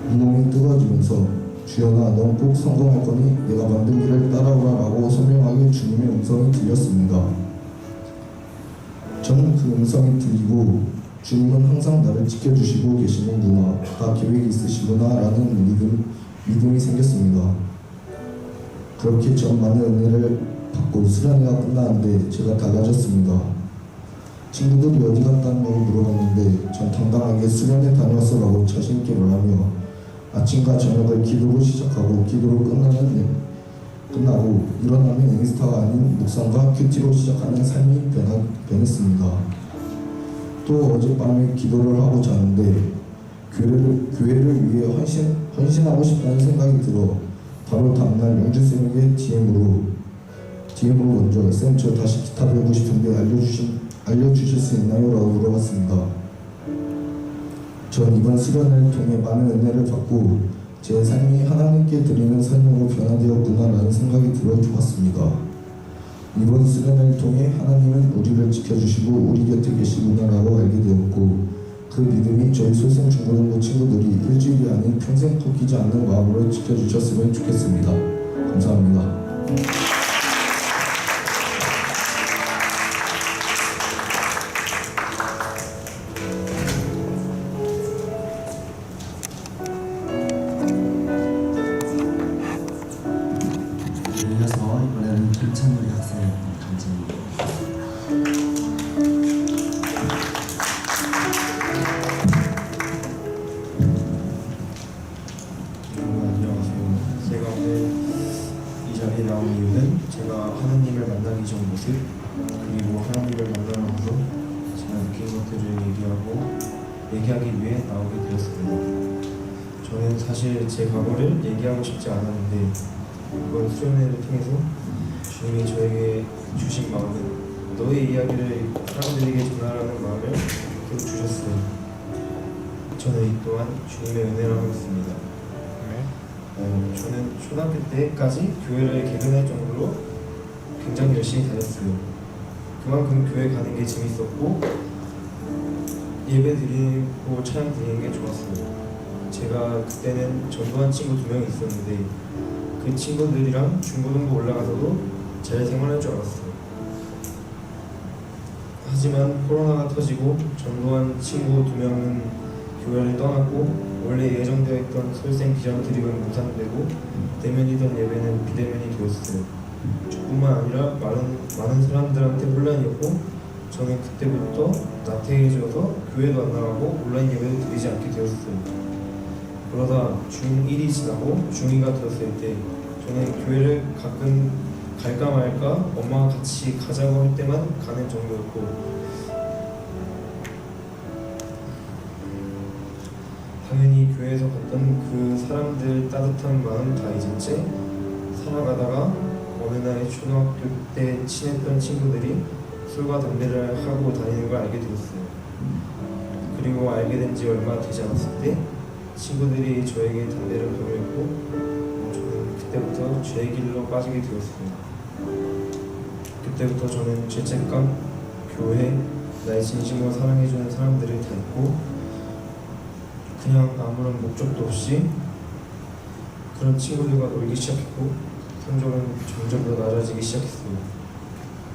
온몸이 뜨거워지면서 주연아 넌 꼭 성공할 거니 내가 만든 길을 따라오라 라고 선명하게 주님의 음성이 들렸습니다. 저는 그 음성이 들리고 주님은 항상 나를 지켜주시고 계시는구나, 다 계획이 있으시구나 라는 믿음이 생겼습니다. 그렇게 전 많은 은혜를 받고 수련회가 끝나는데 제가 다 가졌습니다. 친구들이 어디 갔다냐고 물어봤는데 전 당당하게 수련회 다녀왔어 라고 자신있게 말하며 아침과 저녁을 기도로 시작하고 기도로 끝나고 일어나면 인스타가 아닌 묵상과 큐티로 시작하는 삶이 변했습니다. 또 어젯밤에 기도를 하고 자는데 교회를 위해 헌신하고 싶다는 생각이 들어 바로 다음날 영주쌤에게 DM으로 먼저 쌤 저 다시 기타 배우고 싶은데 알려주실 수 있나요? 라고 물어봤습니다. 전 이번 수련을 통해 많은 은혜를 받고 제 삶이 하나님께 드리는 삶으로 변화되었구나 라는 생각이 들어 좋았습니다. 이번 수련을 통해 하나님은 우리를 지켜주시고 우리 곁에 계시구나 라고 알게 되었고 그 믿음이 저희 소생 중고등부 친구들이 일주일이 아닌 평생 꺾이지 않는 마음으로 지켜주셨으면 좋겠습니다. 감사합니다. 이어서 이번에는 김찬우리 학생의 간증입니다. 안녕하세요. 제가 오늘 이 자리에 나온 이유는 제가 하나님을 만나기 전 모습 그리고 하나님을 만나면서 제가 느낀 것들을 얘기하기 위해 나오게 되었습니다. 저는 사실 제 과거를 얘기하고 싶지 않았는데 이번 수련회를 통해서 주님이 저에게 주신 마음은 너의 이야기를 사람들에게 전하라는 마음을 계속 주셨어요. 저는 이 또한 주님의 은혜라고 믿습니다. 저는 초등학교 때까지 교회를 개근할 정도로 굉장히 열심히 다녔어요. 그만큼 교회 가는 게 재밌었고 예배 드리고 찬양 드리는 게 좋았어요. 제가 그때는 전도한 친구 2명이 있었는데 그 친구들이랑 중고등부 올라가서도 잘 생활할 줄 알았어요. 하지만 코로나가 터지고 전도한 친구 2명은 교회를 떠났고 원래 예정되어 있던 설생 비전 드립은 무산되고 대면이던 예배는 비대면이 되었어요. 저뿐만 아니라 많은 사람들한테 혼란이었고 저는 그때부터 나태해져서 교회도 안 나가고 온라인 예배도 드리지 않게 되었어요. 그러다 중1이 지나고 중2가 되었을 때 저는 교회를 가끔 갈까 말까 엄마가 같이 가자고 할 때만 가는 정도였고 당연히 교회에서 봤던 그 사람들 따뜻한 마음 다 잊은 채 살아가다가 어느 날 초등학교 때 친했던 친구들이 술과 담배를 하고 다니는 걸 알게 되었어요. 그리고 알게 된 지 얼마 되지 않았을 때 친구들이 저에게 담배를 권유했고 저는 그때부터 죄의 길로 빠지게 되었습니다. 그때부터 저는 죄책감, 교회, 나의 진심으로 사랑해주는 사람들을 다 잊고 그냥 아무런 목적도 없이 그런 친구들과 놀기 시작했고 성적은 점점 더 낮아지기 시작했어요.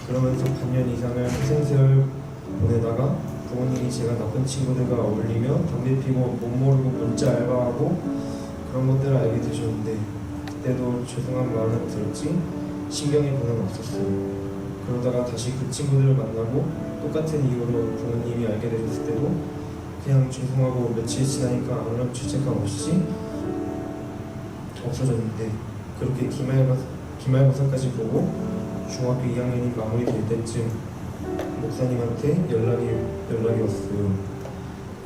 그러면서 반년 이상을 학생생활을 보내다가 부모님이 제가 나쁜 친구들과 어울리며 담배 피고 못 모르고 문자 알바하고 그런 것들을 알게 되셨는데 그때도 죄송한 마음은 들었지 신경의 변화는 없었어요. 그러다가 다시 그 친구들을 만나고 똑같은 이유로 부모님이 알게 되셨을 때도 그냥 죄송하고 며칠 지나니까 아무런 죄책감 없이 없어졌는데 그렇게 기말고사까지 보고 중학교 2학년이 마무리될 때쯤 목사님한테 연락이 왔어요.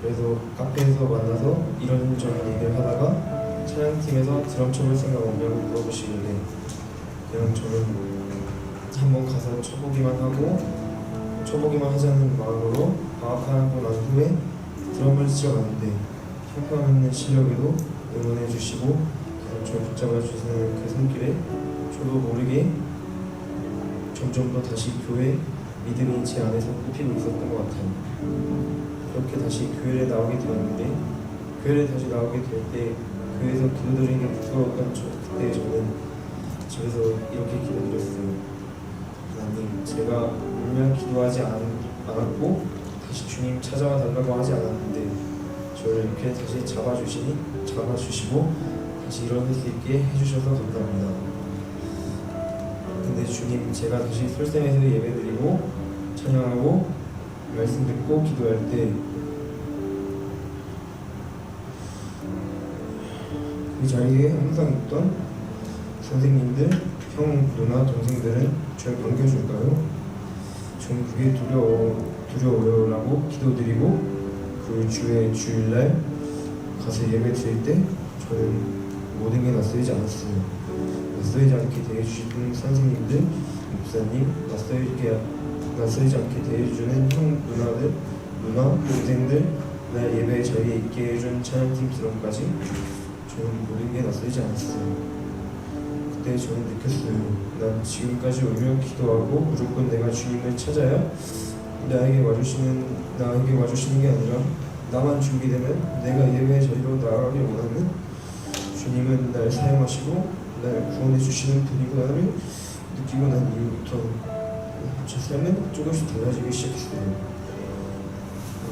그래서 카페에서 만나서 이런저런 얘기를 하다가 찬양팀에서 드럼 쳐볼 생각 없냐고 물어보시길래 그냥 저는 한번 가서 쳐보기만 하자는 마음으로 방학하고 난 후에 드럼을 치러갔는데 평가하는 실력에도 응원해 주시고 저를 붙잡아 주시는 그 손길에 저도 모르게 점점 더 다시 교회 믿음이 제 안에서 꽃피고 있었던 것 같아요. 그렇게 다시 교회에 나오게 되었는데 교회에 다시 나오게 될 때 교회에서 기도드리는 게 부끄러웠던 그때 저는 집에서 이렇게 기도드렸어요. 하나님, 제가 울며 기도하지 않았고 다시 주님 찾아와 달라고 하지 않았는데 저를 이렇게 다시 잡아주시고 다시 일어날 수 있게 해주셔서 감사합니다. 근데 주님, 제가 다시 설생에서 예배드리고 찬양하고 말씀 듣고 기도할 때 그 자리에 항상 있던 선생님들, 형, 누나, 동생들은 절 반겨줄까요? 전 그게 두려워요라고 기도드리고 그 주일날 가서 예배 드릴 때 저는 모든 게 낯설지 않았어요. 낯설지 않게 대해주시는 선생님들, 목사님, 낯설지 않게 대해주는 형, 누나, 동생들, 날 예배 자리에 있게 해준 찬양팀 드럼까지 저는 모든 게 낯설지 않았어요. 그때 저는 느꼈어요. 난 지금까지 울며 기도하고 무조건 내가 주님을 찾아야 나에게 와주시는 게 아니라 나만 준비되면 내가 예배의 자리로 나아가길 원하는 주님은 날 사용하시고 날 구원해 주시는 분이구나를 느끼고 난 이후부터 제 삶은 조금씩 달라지기 시작했어요.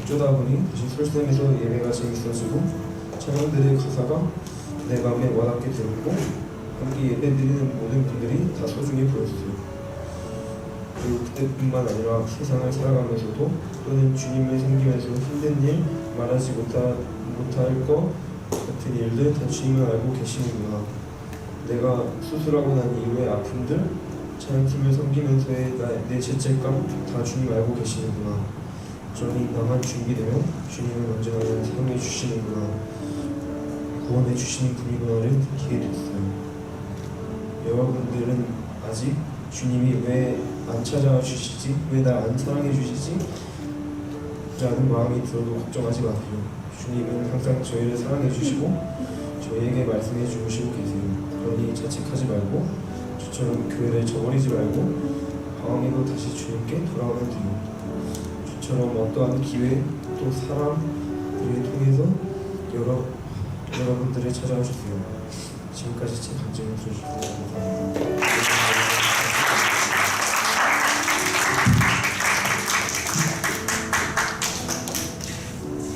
어쩌다 보니 다시 설생에서 예배가 재밌어지고 찬양들의 가사가 내 마음에 와닿게 되었고 함께 예배드리는 모든 분들이 다 소중해 보였어요. 그리고 그때뿐만 아니라 세상을 살아가면서도 또는 주님을 섬기면서 힘든 일, 말하지 못할 것 같은 일들 다 주님은 알고 계시는구나. 내가 수술하고 난 이후의 아픔들, 찬양팀을 섬기면서의 내 죄책감 다 주님 알고 계시는구나. 저는 나만 준비되면 주님은 언제나 나를 사용해 주시는구나, 구원해 주시는 분이구나를 느끼게 됐어요. 여러분들은 아직 주님이 왜 안 찾아와 주시지? 왜 날 안 사랑해 주시지? 라는 마음이 들어도 걱정하지 마세요. 주님은 항상 저희를 사랑해 주시고 저희에게 말씀해 주시고 계세요. 그러니 자책하지 말고 저처럼 교회를 저버리지 말고 방황해도 다시 주님께 돌아오면 돼요. 저처럼 어떠한 기회 또 사람들을 통해서 여러분들을 찾아오셨어요. 지금까지 제 간증을 들어주셔서 감사합니다.